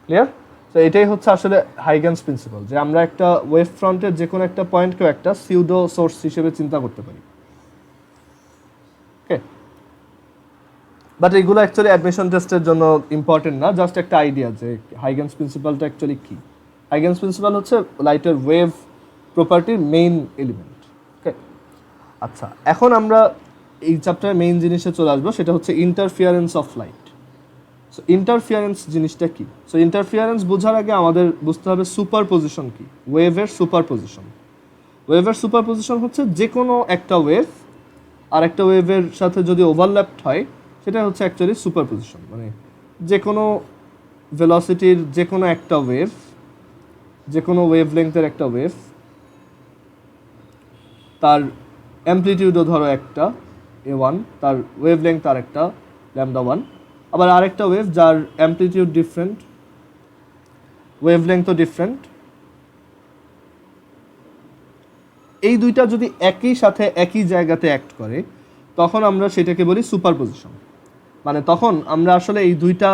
ক্লিয়ার? তো এটাই হচ্ছে আসলে হাইগেনস প্রিন্সিপাল, যে আমরা একটা ওয়েভ ফ্রন্টের যে কোনো একটা পয়েন্টকেও একটা সিউডো সোর্স হিসেবে চিন্তা করতে পারি। ওকে, বাট এইগুলো অ্যাকচুয়ালি অ্যাডমিশন টেস্টের জন্য ইম্পর্টেন্ট না, জাস্ট একটা আইডিয়া যে হাইগেনস প্রিন্সিপালটা অ্যাকচুয়ালি কী। হাইগেনস প্রিন্সিপাল হচ্ছে লাইটের ওয়েভ প্রপার্টির মেইন এলিমেন্ট। ওকে, আচ্ছা, এখন আমরা এই চ্যাপ্টারের মেইন জিনিসে চলে আসবো, সেটা হচ্ছে interference of light. So interference জিনিসটা কি? সো ইন্টারফিয়ারেন্স বোঝার আগে আমাদের বুঝতে হবে সুপারপজিশন কি, ওয়েভের সুপারপজিশন। ওয়েভের সুপারপজিশন হচ্ছে যে কোনো একটা ওয়েভ আর একটা ওয়েভের সাথে যদি ওভারল্যাপড হয়, সেটা হচ্ছে অ্যাকচুয়ালি সুপারপজিশন। মানে যে কোনো ভেলোসিটির যে কোনো একটা ওয়েভ, যে কোনো ওয়েভ লেংথের একটা ওয়েভ, তার অ্যামপ্লিটিউডও ধরো একটা a1, তার ওয়েভ লেংথ আর একটা λ1, আবার আরেকটা ওয়েভ যার অ্যামপ্লিটিউড ডিফারেন্ট, ওয়েভ লেংথও ডিফারেন্ট, এই দুইটা যদি একই সাথে একই জায়গাতে অ্যাক্ট করে, তখন আমরা সেটাকে বলি সুপারপজিশন। মানে তখন আমরা আসলে এই দুইটা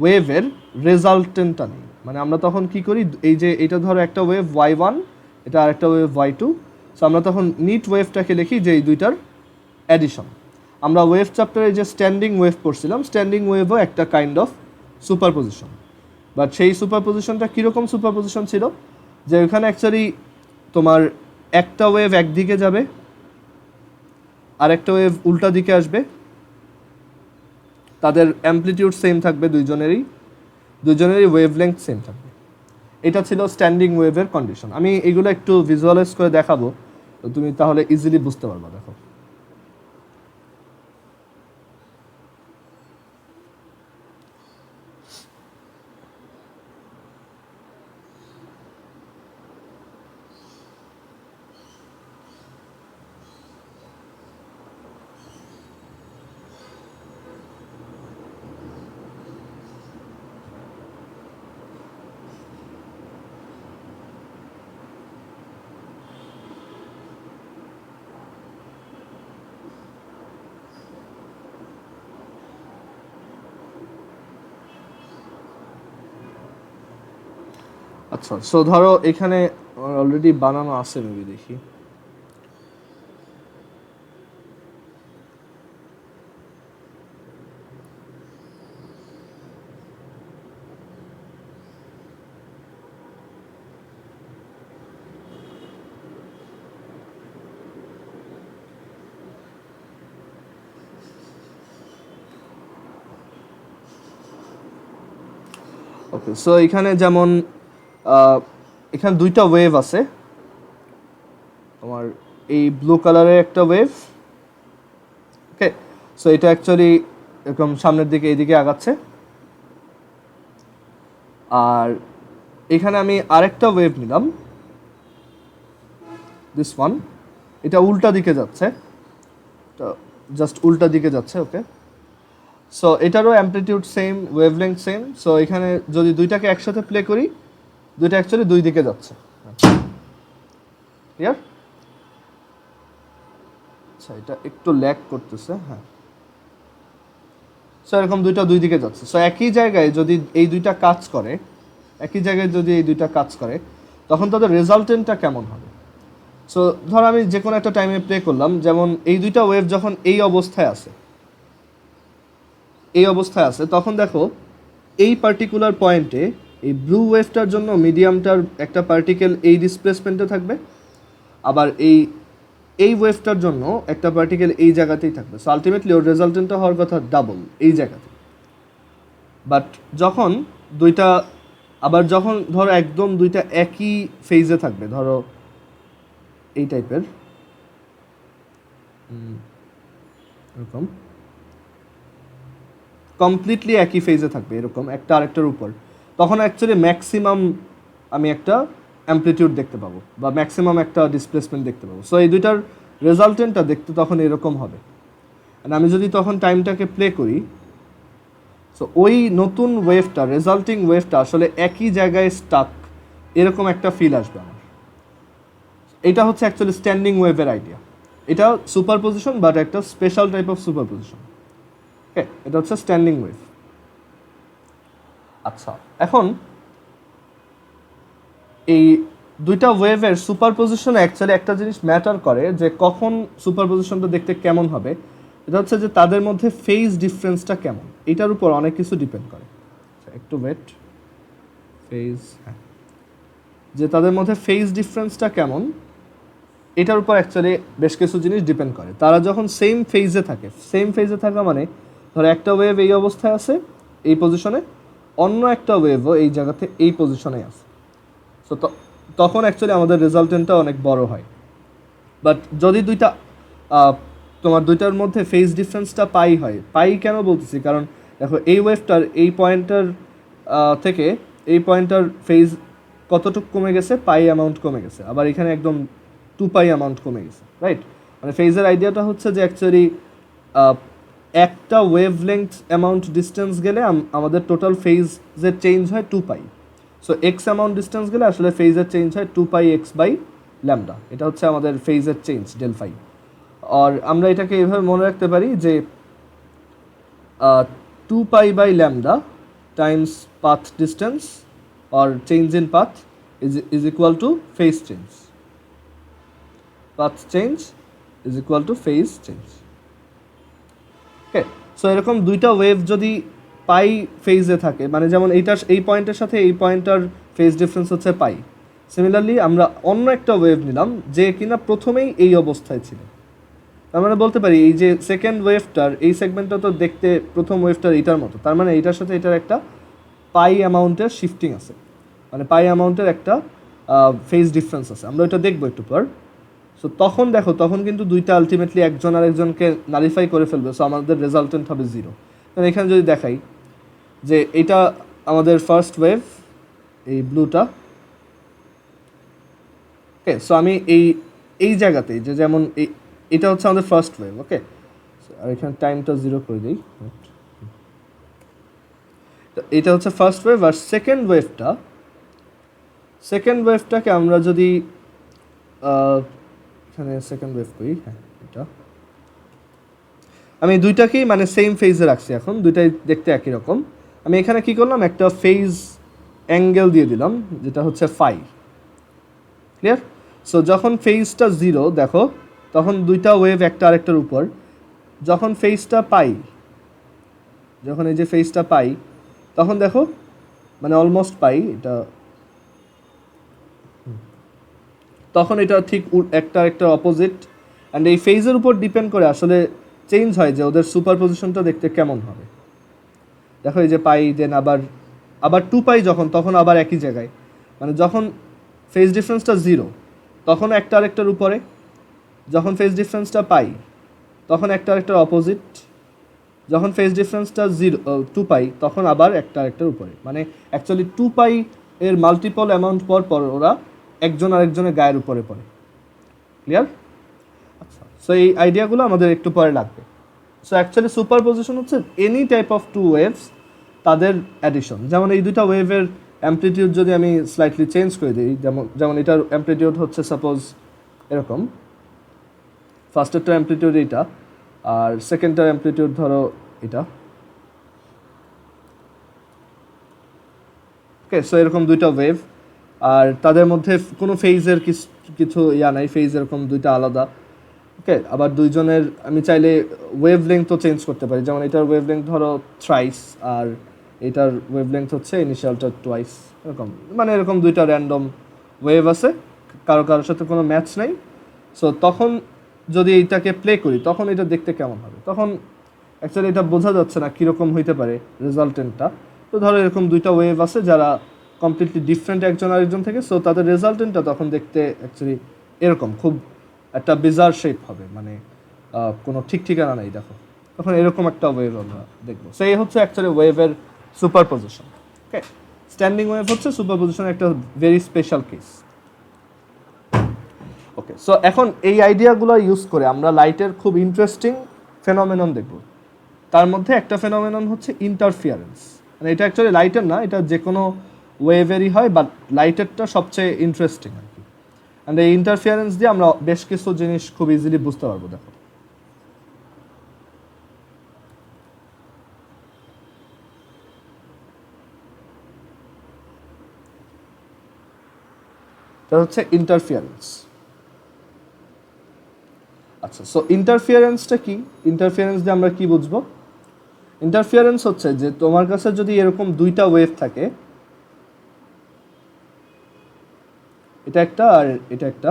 ওয়েভের রেজাল্টেন্টটা নিই। মানে আমরা তখন কি করি, এই যে এটা ধরো একটা ওয়েভ y1, এটা আরেকটা ওয়েভ y2, সো আমরা তখন নিট ওয়েভটাকে লিখি যে এই দুইটার অ্যাডিশন। আমরা ওয়েভ চ্যাপ্টারে যে স্ট্যান্ডিং ওয়েভ পড়ছিলাম, স্ট্যান্ডিং ওয়েভও একটা কাইন্ড অফ সুপারপজিশন। বাট সেই সুপারপজিশনটা কীরকম সুপারপজিশন ছিল, যে ওখানে অ্যাকচুয়ালি তোমার একটা ওয়েভ একদিকে যাবে, আর একটা ওয়েভ উল্টা দিকে আসবে, তাদের অ্যামপ্লিটিউড সেম থাকবে, দুইজনেরই ওয়েভলেংথ সেম থাকবে। এটা ছিল স্ট্যান্ডিং ওয়েভের কন্ডিশন। আমি এগুলো একটু ভিজুয়ালাইজ করে দেখাবো, তো তুমি তাহলে ইজিলি বুঝতে পারবা। দেখো, আচ্ছা, সো ধরো এখানে অলরেডি বানানো আছে, মেবি দেখি। ওকে, সো এখানে যেমন এখানে দুইটা ওয়েভ আছে। তোমার এই ব্লু কালারের একটা ওয়েভ, ওকে, সো এটা অ্যাকচুয়ালি এরকম সামনের দিকে এইদিকে আগাচ্ছে। আর এখানে আমি আরেকটা ওয়েভ নিলাম, দিস ওয়ান, এটা উল্টা দিকে যাচ্ছে, জাস্ট উল্টা দিকে যাচ্ছে। ওকে, সো এটারও amplitude same, wavelength same. So এখানে যদি দুইটাকে একসাথে প্লে করি, দুইটা অ্যাকচুয়ালি দুই দিকে যাচ্ছে। ক্লিয়ার? আচ্ছা, এটা একটু ল্যাগ করতেছে। হ্যাঁ, সো এরকম দুইটা দুই দিকে যাচ্ছে। সো একই জায়গায় যদি এই দুইটা কাজ করে, তখন তাদের রেজাল্টেন্টটা কেমন হবে? সো ধর আমি যে কোনো একটা টাইমে প্লে করলাম, যেমন এই দুইটা ওয়েভ যখন এই অবস্থায় আছে, তখন দেখো এই পার্টিকুলার পয়েন্টে এই ব্লু ওয়েভটার জন্য মিডিয়ামটার একটা পার্টিকেল এই ডিসপ্লেসমেন্টে থাকবে, আবার এই ওয়েভটার জন্য একটা পার্টিকেল এই জায়গাতেই থাকবে। সো আলটিমেটলি ওর রেজাল্টেন্টটা হওয়ার কথা ডাবল এই জায়গাতে। বাট যখন ধরো একদম দুইটা একই ফেজে থাকবে, ধরো এই টাইপের, এরকম কমপ্লিটলি একই ফেজে থাকবে, এরকম একটা আরেকটার উপর, তখন অ্যাকচুয়ালি ম্যাক্সিমাম আমি একটা অ্যামপ্লিটিউড দেখতে পাবো, বা ম্যাক্সিমাম একটা ডিসপ্লেসমেন্ট দেখতে পাবো। সো এই দুইটার রেজাল্টেন্টটা দেখতে তখন এরকম হবে। আর আমি যদি তখন টাইমটাকে প্লে করি, সো ওই নতুন ওয়েভটা, রেজাল্টিং ওয়েভটা আসলে একই জায়গায় স্টাক, এরকম একটা ফিল আসবে আমার। এটা হচ্ছে অ্যাকচুয়ালি স্ট্যান্ডিং ওয়েভের আইডিয়া। এটা সুপারপজিশন, বাট একটা স্পেশাল টাইপ অফ সুপারপজিশন। ওকে, এটা হচ্ছে স্ট্যান্ডিং ওয়েভ। আচ্ছা, এখন এই দুইটা ওয়েভের সুপারপজিশনে অ্যাকচুয়ালি একটা জিনিস ম্যাটার করে, যে কখন সুপারপজিশনটা দেখতে কেমন হবে। এটা হচ্ছে যে তাদের মধ্যে ফেজ ডিফারেন্সটা কেমন, এটার উপর অনেক কিছু ডিপেন্ড করে। একটু ওয়েট, ফেজ, হ্যাঁ, যে তাদের মধ্যে ফেজ ডিফারেন্সটা কেমন, এটার উপর অ্যাকচুয়ালি বেশ কিছু জিনিস ডিপেন্ড করে। তারা যখন সেম ফেজে থাকা মানে ধরো একটা ওয়েভ এই অবস্থায় আছে এই পজিশনে, অন্য একটা ওয়েভও এই জায়গাতে এই পজিশনে আছে। সো তখন অ্যাকচুয়ালি আমাদের রেজাল্টেন্টটা অনেক বড় হয়। বাট যদি তোমার দুইটার মধ্যে ফেজ ডিফারেন্সটা পাই কেন বলতেছি, কারণ দেখো এই ওয়েভটার এই পয়েন্টার থেকে এই পয়েন্টার ফেজ কতটুকু কমে গেছে, পাই অ্যামাউন্ট কমে গেছে, আবার এখানে একদম 2π অ্যামাউন্ট কমে গেছে, রাইট? মানে ফেজের আইডিয়াটা হচ্ছে যে অ্যাকচুয়ালি একটা ওয়েভলেংথ অ্যামাউন্ট ডিস্টেন্স গেলে আমাদের টোটাল ফেজের চেঞ্জ হয় 2π। সো এক্স অ্যামাউন্ট ডিস্টেন্স গেলে আসলে ফেজের চেঞ্জ হয় 2πx/λ। এটা হচ্ছে আমাদের ফেজের চেঞ্জ, ∇φ। আর আমরা এটাকে এভাবে মনে রাখতে পারি যে 2π/λ times path distance or change in path is equal to phase change. Path change is equal to phase change. Okay, so এরকম দুইটা ওয়েভ যদি পাই ফেজে থাকে, মানে যেমন এইটার এই পয়েন্টের সাথে এই পয়েন্টটার ফেজ ডিফারেন্স হচ্ছে পাই, সিমিলারলি আমরা অন্য একটা ওয়েভ নিলাম যে কিনা প্রথমেই এই অবস্থায় ছিল, তার মানে বলতে পারি এই যে সেকেন্ড ওয়েভটার এই সেগমেন্টটা তো দেখতে প্রথম ওয়েভটার এইটার মতো, তার মানে এইটার সাথে এটার একটা পাই অ্যামাউন্টের শিফটিং আছে, মানে পাই অ্যামাউন্টের একটা ফেজ ডিফারেন্স আছে, আমরা ওইটা দেখবো একটু পর। সো তখন দেখো, তখন কিন্তু দুইটা আলটিমেটলি একজন আরেকজনকে নালিফাই করে ফেলবে, সো আমাদের রেজাল্টেন্ট হবে জিরো। এখানে যদি দেখাই যে এটা আমাদের ফার্স্ট ওয়েভ, এই ব্লুটা, ওকে, সো আমি এই এই জায়গাতেই যে যেমন এটা হচ্ছে আমাদের ফার্স্ট ওয়েভ, ওকে, আর এখানে টাইমটা জিরো করে দিই, এটা হচ্ছে ফার্স্ট ওয়েভ। আর সেকেন্ড ওয়েভটাকে আমরা যদি এখানে সেকেন্ড ওয়েভ করি, হ্যাঁ এটা আমি দুইটাকেই মানে সেম ফেজে রাখছি, এখন দুইটাই দেখতে একই রকম। আমি এখানে কি করলাম, একটা ফেজ অ্যাঙ্গেল দিয়ে দিলাম যেটা হচ্ছে ফাই, ক্লিয়ার? সো যখন ফেজটা জিরো দেখো, তখন দুইটা ওয়েভ একটা আরেকটার উপর, যখন ফেজটা পাই, যখন এই যে ফেজটা পাই, তখন দেখো মানে অলমোস্ট পাই এটা, তখন এটা ঠিক একটা একটা অপোজিট, অ্যান্ড এই ফেজের উপর ডিপেন্ড করে আসলে চেঞ্জ হয় যে ওদের সুপার পজিশনটা দেখতে কেমন হবে। দেখো এই যে পাই, দেন আবার টু পাই যখন, তখন আবার একই জায়গায়, মানে যখন ফেজ ডিফারেন্সটা জিরো তখন একটা আরেকটার উপরে, যখন ফেজ ডিফারেন্সটা পাই তখন একটা আরেকটার অপোজিট, যখন ফেজ ডিফারেন্সটা জিরো টু পাই তখন আবার একটা আরেকটার উপরে, মানে অ্যাকচুয়ালি টু পাই এর মাল্টিপল অ্যামাউন্ট পর পর ওরা একজন আরেকজনের গায়ের উপরে পড়ে, ক্লিয়ার? আচ্ছা, সো এই আইডিয়াগুলো আমাদের একটু পরে লাগবে। সো অ্যাকচুয়ালি সুপার পজিশন হচ্ছে any type of two waves, তাদের অ্যাডিশন। যেমন এই দুটা ওয়েভের অ্যামপ্লিটিউড যদি আমি স্লাইটলি চেঞ্জ করে দিই, যেমন এটার অ্যামপ্লিটিউড হচ্ছে সাপোজ এরকম, ফার্স্টেরটার অ্যামপ্লিটিউড এইটা, আর সেকেন্ডটার অ্যামপ্লিটিউড ধরো এটা, ওকে, সো এরকম দুইটা ওয়েভ, আর তাদের মধ্যে কোনো ফেজের কিছু ইয়া নাই, ফেজ এরকম দুইটা আলাদা, ওকে। আবার দুইজনের আমি চাইলে ওয়েভ লেংথও চেঞ্জ করতে পারি, যেমন এটার ওয়েভ লেংথ ধরো থ্রাইস, আর এটার ওয়েভ লেংথ হচ্ছে ইনিশিয়ালটা টুয়াইস, এরকম, মানে এরকম দুইটা র্যান্ডম ওয়েভ আছে, কারোর সাথে কোনো ম্যাচ নাই। সো তখন যদি এইটাকে প্লে করি তখন এটা দেখতে কেমন হবে, তখন অ্যাকচুয়ালি এটা বোঝা যাচ্ছে না কীরকম হইতে পারে রেজাল্টেন্টটা। তো ধরো এরকম দুইটা ওয়েভ আছে যারা কমপ্লিটলি ডিফারেন্ট একজন আরেকজন থেকে, সো তাদের রেজাল্টেন্টটা তখন দেখতে অ্যাকচুয়ালি এরকম খুব একটা বিজার শেপ হবে, মানে কোনো ঠিক ঠিকানা নেই, দেখো তখন এরকম একটা ওয়েভ আমরা দেখবো। সো এই হচ্ছে অ্যাকচুয়ালি ওয়েভের সুপার পজিশন, ওকে। স্ট্যান্ডিং ওয়েভ হচ্ছে সুপার পজিশনের একটা ভেরি স্পেশাল কেস, ওকে। সো এখন এই আইডিয়াগুলো ইউজ করে আমরা লাইটের খুব ইন্টারেস্টিং ফেনোমেনন দেখব। তার মধ্যে একটা ফেনোমেনন হচ্ছে ইন্টারফিয়ারেন্স, মানে এটা অ্যাকচুয়ালি লাইটের না, এটা যে কোনো ওয়েভেরই হয়, বাট লাইটেরটা সবচেয়ে ইন্টারেস্টিং আর কি। অ্যান্ড এই ইন্টারফিয়ারেন্স দিয়ে আমরা বেশ কিছু জিনিস খুব ইজিলি বুঝতে পারবো। দেখো এটা হচ্ছে ইন্টারফিয়ারেন্স। আচ্ছা, সো ইন্টারফিয়ারেন্সটা কি? ইন্টারফিয়ারেন্স দিয়ে আমরা কি বুঝবো? ইন্টারফিয়ারেন্স হচ্ছে যে তোমার কাছে যদি এরকম দুইটা ওয়েভ থাকে, এটা একটা আর এটা একটা,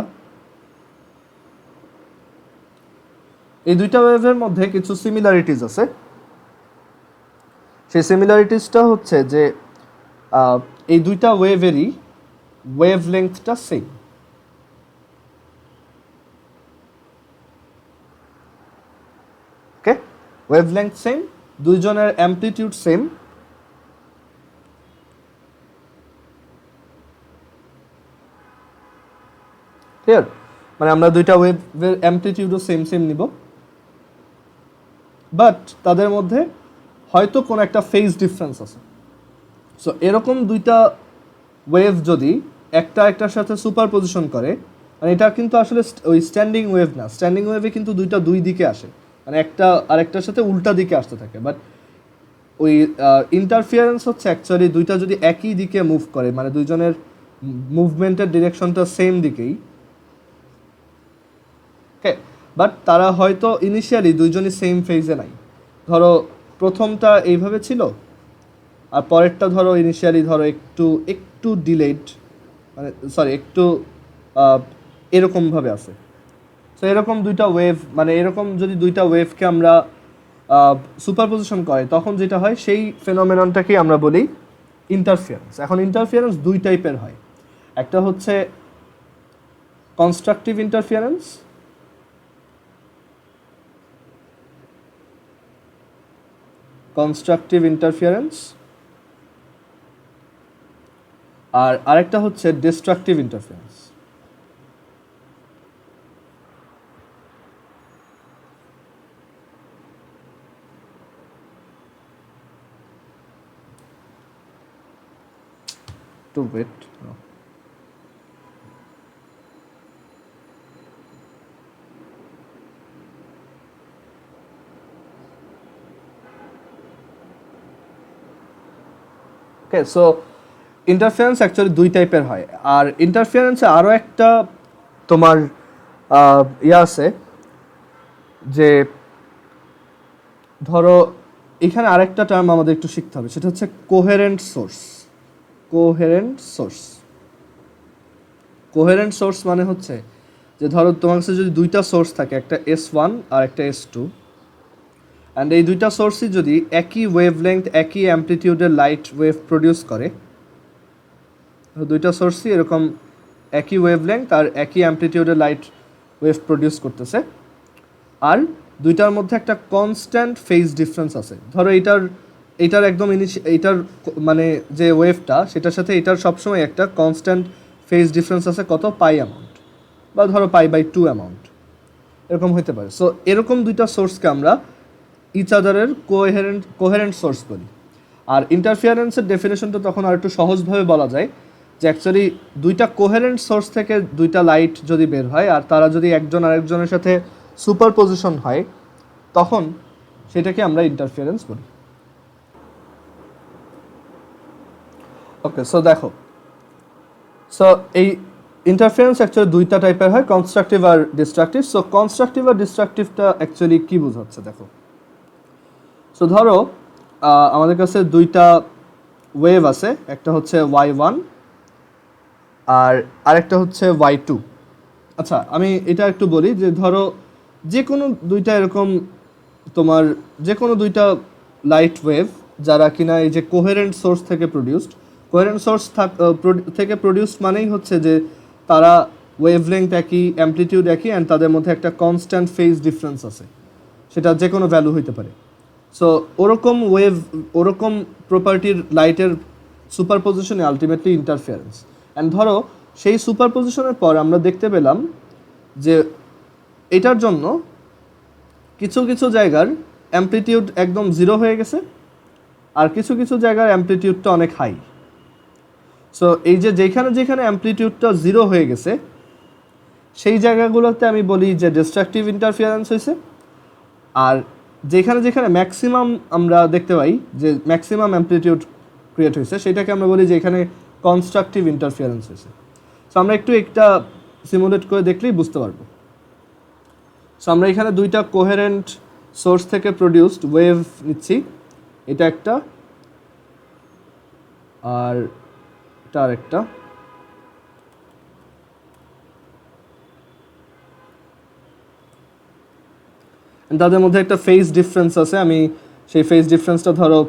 এই দুইটা ওয়েভের মধ্যে কিছু সিমিলারিটিস আছে। সেই সিমিলারিটিসটা হচ্ছে যে এই দুইটা ওয়েভেরই ওয়েভ লেংথটা সেম, ওকে, ওয়েভ লেংথ সেম, দুইজনের অ্যামপ্লিটিউড সেম, ক্লিয়ার? মানে আমরা দুইটা ওয়েভের অ্যামপ্লিটিউডও সেম সেম নিব, বাট তাদের মধ্যে হয়তো কোনো একটা ফেজ ডিফারেন্স আছে। সো এরকম দুইটা ওয়েভ যদি একটা একটার সাথে সুপার পজিশন করে, মানে এটা কিন্তু আসলে ওই স্ট্যান্ডিং ওয়েভ না, স্ট্যান্ডিং ওয়েভে কিন্তু দুইটা দুই দিকে আসে, মানে একটা আরেকটার সাথে উল্টা দিকে আসতে থাকে, বাট ওই ইন্টারফিয়ারেন্স হচ্ছে অ্যাকচুয়ালি দুইটা যদি একই দিকে মুভ করে, মানে দুইজনের মুভমেন্টের ডিরেকশনটা সেম দিকেই, ওকে, বাট তারা হয়তো ইনিশিয়ালি দুইজনই সেম ফেজে নাই, ধরো প্রথমটা এইভাবে ছিল, আর পরেরটা ধরো ইনিশিয়ালি ধরো একটু একটু ডিলেড, মানে সরি একটু এরকমভাবে আছে। সো এরকম দুইটা ওয়েভ, মানে এরকম যদি দুইটা ওয়েভকে আমরা সুপারপজিশন করে তখন যেটা হয় সেই ফেনোমেননটাকেই আমরা বলি ইন্টারফিয়ারেন্স। এখন ইন্টারফিয়ারেন্স দুই টাইপের হয়, একটা হচ্ছে কনস্ট্রাকটিভ ইন্টারফিয়ারেন্স, আর আরেকটা হচ্ছে destructive interference. To wait. No. Okay, so interference actually দুই টাইপের হয়। আর ইন্টারফারেন্সে আরও একটা তোমার আছে যে ধরো এখানে আরেকটা টার্ম আমাদের একটু শিখতে হবে, সেটা হচ্ছে কোহেরেন্ট সোর্স। কোহেরেন্ট সোর্স মানে হচ্ছে যে ধরো তোমার কাছে যদি দুইটা সোর্স থাকে, একটা S1 আর একটা S2, অ্যান্ড এই দুইটা সোর্সই যদি একই ওয়েভলেংথ একই অ্যামপ্লিটিউডের লাইট ওয়েভ প্রডিউস করে, দুইটা সোর্সই এরকম একই ওয়েভলেংথ আর একই অ্যামপ্লিটিউডের লাইট ওয়েভ প্রডিউস করতেছে, আর দুইটার মধ্যে একটা কনস্ট্যান্ট ফেজ ডিফারেন্স আছে। ধরো এইটার একদম এইটার মানে যে ওয়েভটা সেটার সাথে এটার সবসময় একটা কনস্ট্যান্ট ফেজ ডিফারেন্স আছে, কত পাই অ্যামাউন্ট, বা ধরো π/2 অ্যামাউন্ট এরকম হতে পারে। সো এরকম দুইটা সোর্সকে আমরা ইচ আদারের কোহেরেন্ট সোর্স বলি। আর ইন্টারফিয়ারেন্সের ডেফিনেশনটা তখন আর একটু সহজভাবে বলা যায় যে অ্যাকচুয়ালি দুইটা কোহেরেন্ট সোর্স থেকে দুইটা লাইট যদি বের হয় আর তারা যদি একজন আরেকজনের সাথে সুপারপজিশন হয়, তখন সেটাকে আমরা ইন্টারফিয়ারেন্স বলি। ওকে, সো দেখো, সো এই ইন্টারফারেন্স অ্যাকচুয়ালি দুইটা টাইপের হয়, কনস্ট্রাকটিভ আর ডিস্ট্রাকটিভ। সো কনস্ট্রাকটিভ আর ডিস্ট্রাকটিভটা অ্যাকচুয়ালি কী বোঝাচ্ছে দেখো। সো ধরো আমাদের কাছে দুইটা ওয়েভ আছে, একটা হচ্ছে Y1 আর আরেকটা হচ্ছে Y2। আচ্ছা, আমি এটা একটু বলি যে ধরো যে কোনো দুইটা এরকম তোমার যে কোনো দুইটা লাইট ওয়েভ যারা কিনা এই যে কোহেরেন্ট সোর্স থেকে প্রডিউসড, কোহেরেন্ট সোর্স থেকে প্রডিউসড মানেই হচ্ছে যে তারা ওয়েভলেংথ একই, অ্যামপ্লিটিউড একই, অ্যান্ড তাদের মধ্যে একটা কনস্ট্যান্ট ফেজ ডিফারেন্স আছে, সেটা যে কোনো ভ্যালু হইতে পারে। সো ওরকম প্রপার্টির লাইটের সুপারপজিশনে আলটিমেটলি ইন্টারফিয়ারেন্স। অ্যান্ড ধরো সেই সুপারপজিশনের পর আমরা দেখতে পেলাম যে এটার জন্য কিছু কিছু জায়গার অ্যামপ্লিটিউড একদম জিরো হয়ে গেছে, আর কিছু কিছু জায়গার অ্যামপ্লিটিউডটা অনেক হাই। সো এই যে যেখানে যেখানে অ্যামপ্লিটিউডটা জিরো হয়ে গেছে সেই জায়গাগুলোতে আমি বলি যে ডিস্ট্রাকটিভ ইন্টারফিয়ারেন্স হয়েছে, আর যেখানে যেখানে ম্যাক্সিমাম আমরা দেখতে পাই যে ম্যাক্সিমাম অ্যামপ্লিটিউড ক্রিয়েট হয়েছে সেটাকে আমরা বলি যে এখানে কনস্ট্রাকটিভ ইন্টারফিয়ারেন্স হয়েছে। সো আমরা একটু একটা সিমুলেট করে দেখলেই বুঝতে পারবো। সো আমরা এখানে দুইটা কোহেরেন্ট সোর্স থেকে প্রডিউসড ওয়েভ নিচ্ছি, এটা একটা আর এটা আরেকটা। তাদের মধ্যে একটা ফেজ ডিফারেন্স আছে, আমি সেই ফেজ ডিফারেন্সটা ধরো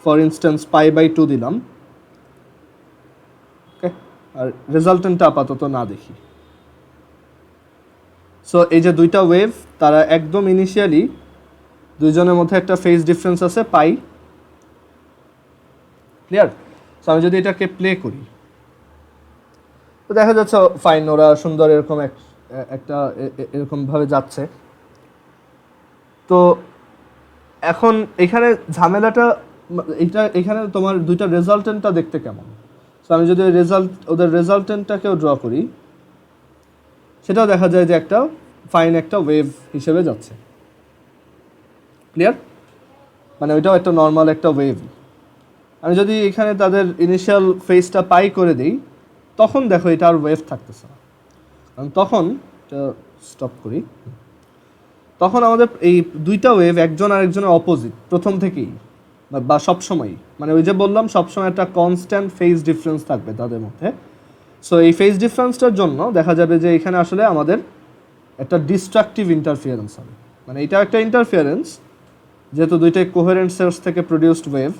ফর ইনস্ট্যান্স π/2 দিলাম। ওকে, আর রেজাল্টেন্টটা আপাতত না দেখি। সো এই যে দুইটা ওয়েভ তারা একদম ইনিশিয়ালি দুইজনের মধ্যে একটা ফেজ ডিফারেন্স আছে পাই, ক্লিয়ার? সো আমি যদি এটাকে প্লে করি তো দেখা যাচ্ছে ফাইন, ওরা সুন্দর এরকম একটা এরকমভাবে যাচ্ছে। তো এখন এখানে ঝামেলাটা এখানে তোমার দুইটা রেজাল্টেন্টটা দেখতে কেমন। সো আমি যদি ওদের রেজাল্টেন্টটাকেও ড্র করি, সেটাও দেখা যায় যে একটা ফাইন একটা ওয়েভ হিসেবে যাচ্ছে, ক্লিয়ার? মানে ওইটাও একটা নর্মাল একটা ওয়েভ। আমি যদি এখানে তাদের ইনিশিয়াল ফেজটা পাই করে দিই, তখন দেখো এটা আর ওয়েভ থাকতেছে না, কারণ তখন স্টপ করি, তখন আমাদের এই দুইটা ওয়েভ একজন আরেকজনের অপোজিট প্রথম থেকেই বা সবসময়ই, মানে ওই যে বললাম সবসময় একটা কনস্ট্যান্ট ফেজ ডিফারেন্স থাকবে তাদের মধ্যে। সো এই ফেজ ডিফারেন্সটার জন্য দেখা যাবে যে এখানে আসলে আমাদের একটা ডিস্ট্রাকটিভ ইন্টারফিয়ারেন্স হবে। মানে এটা একটা ইন্টারফিয়ারেন্স, যেহেতু দুইটাই কোহেরেন্ট সোর্স থেকে প্রডিউসড ওয়েভ,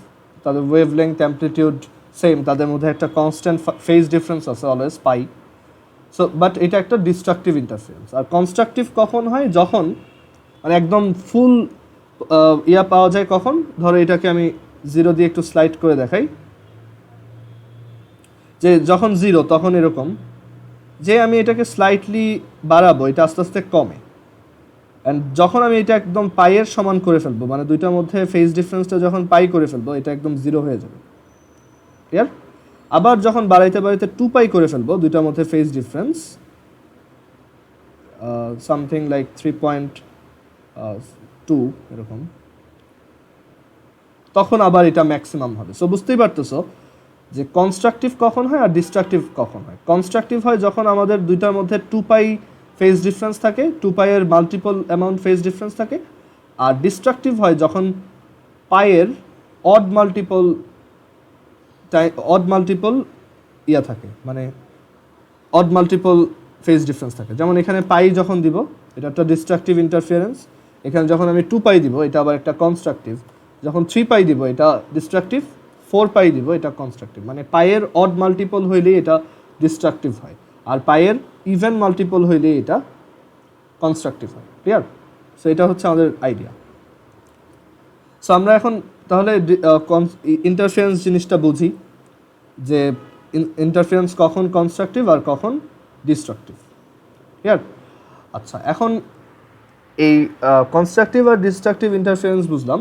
তাদের ওয়েভ লেংথ অ্যামপ্লিটিউড সেম, তাদের মধ্যে একটা কনস্ট্যান্ট ফেজ ডিফারেন্স আছে অলওয়েজ পাই। সো বাট এটা একটা ডিস্ট্রাকটিভ ইন্টারফিয়ারেন্স। আর কনস্ট্রাকটিভ কখন হয়? যখন মানে একদম ফুল ইয়া পাওয়া যায় কখন? ধরো এটাকে আমি 0 দিয়ে একটু স্লাইড করে দেখাই, যে যখন 0 তখন এরকম, যে আমি এটাকে স্লাইটলি বাড়াবো এটা আস্তে আস্তে কমে, অ্যান্ড যখন আমি এটা একদম পাইয়ের সমান করে ফেলবো, মানে দুইটার মধ্যে ফেজ ডিফারেন্সটা যখন পাই করে ফেলবো, এটা একদম 0 হয়ে যাবে। ক্লিয়ার? আবার যখন বাড়াইতে বাড়াইতে 2 পাই করে ফেলবো দুইটার মধ্যে ফেজ ডিফারেন্স সামথিং লাইক 3.2 এরকম, তখন আবার এটা ম্যাক্সিমাম হবে। সো বুঝতেই পারতেছো যে কনস্ট্রাকটিভ কখন হয় আর ডিস্ট্রাকটিভ কখন হয়। কনস্ট্রাকটিভ হয় যখন আমাদের দুইটার মধ্যে 2 পাই ফেজ ডিফারেন্স থাকে, 2 পাইয়ের মাল্টিপল অ্যামাউন্ট ফেজ ডিফারেন্স থাকে। আর ডিস্ট্রাকটিভ হয় যখন পাইয়ের অড মাল্টিপল ইয়া থাকে, মানে অড মাল্টিপল ফেজ ডিফারেন্স থাকে। যেমন এখানে পাই যখন দিব এটা একটা ডিস্ট্রাকটিভ ইন্টারফিয়ারেন্স, এখানে যখন আমি 2 পাই দিব এটা আবার একটা কনস্ট্রাকটিভ, যখন 3 পাই দিব এটা ডিস্ট্রাকটিভ, 4 পাই দিব এটা কনস্ট্রাকটিভ। মানে পাইয়ের অড মাল্টিপল হইলেই এটা ডিস্ট্রাকটিভ হয়, আর পাইয়ের ইভেন মাল্টিপল হইলেই এটা কনস্ট্রাকটিভ হয়। ক্লিয়ার? সো এটা হচ্ছে আমাদের আইডিয়া। সো আমরা এখন তাহলে ইন্টারফিয়ারেন্স জিনিসটা বুঝি, যে ইন্টারফিয়ারেন্স কখন কনস্ট্রাকটিভ আর কখন ডিস্ট্রাকটিভ। ক্লিয়ার? আচ্ছা, এখন এই কনস্ট্রাকটিভ আর ডিস্ট্রাকটিভ ইন্টারফিয়ারেন্স বুঝলাম।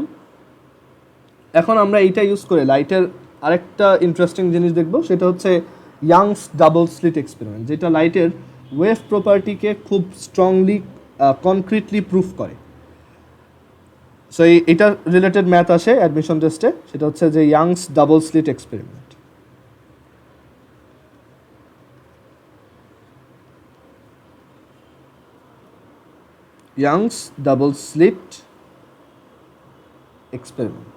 এখন আমরা এইটা ইউজ করে লাইটের আরেকটা ইন্টারেস্টিং জিনিস দেখব, সেটা হচ্ছে ইয়াংস ডাবল স্লিট এক্সপেরিমেন্ট, যেটা লাইটের ওয়েভ প্রপার্টিকে খুব স্ট্রংলি কনক্রিটলি প্রুফ করে। সো এইটার রিলেটেড ম্যাথ আসে অ্যাডমিশন টেস্টে, সেটা হচ্ছে যে youngs double slit experiment. Youngs double slit experiment.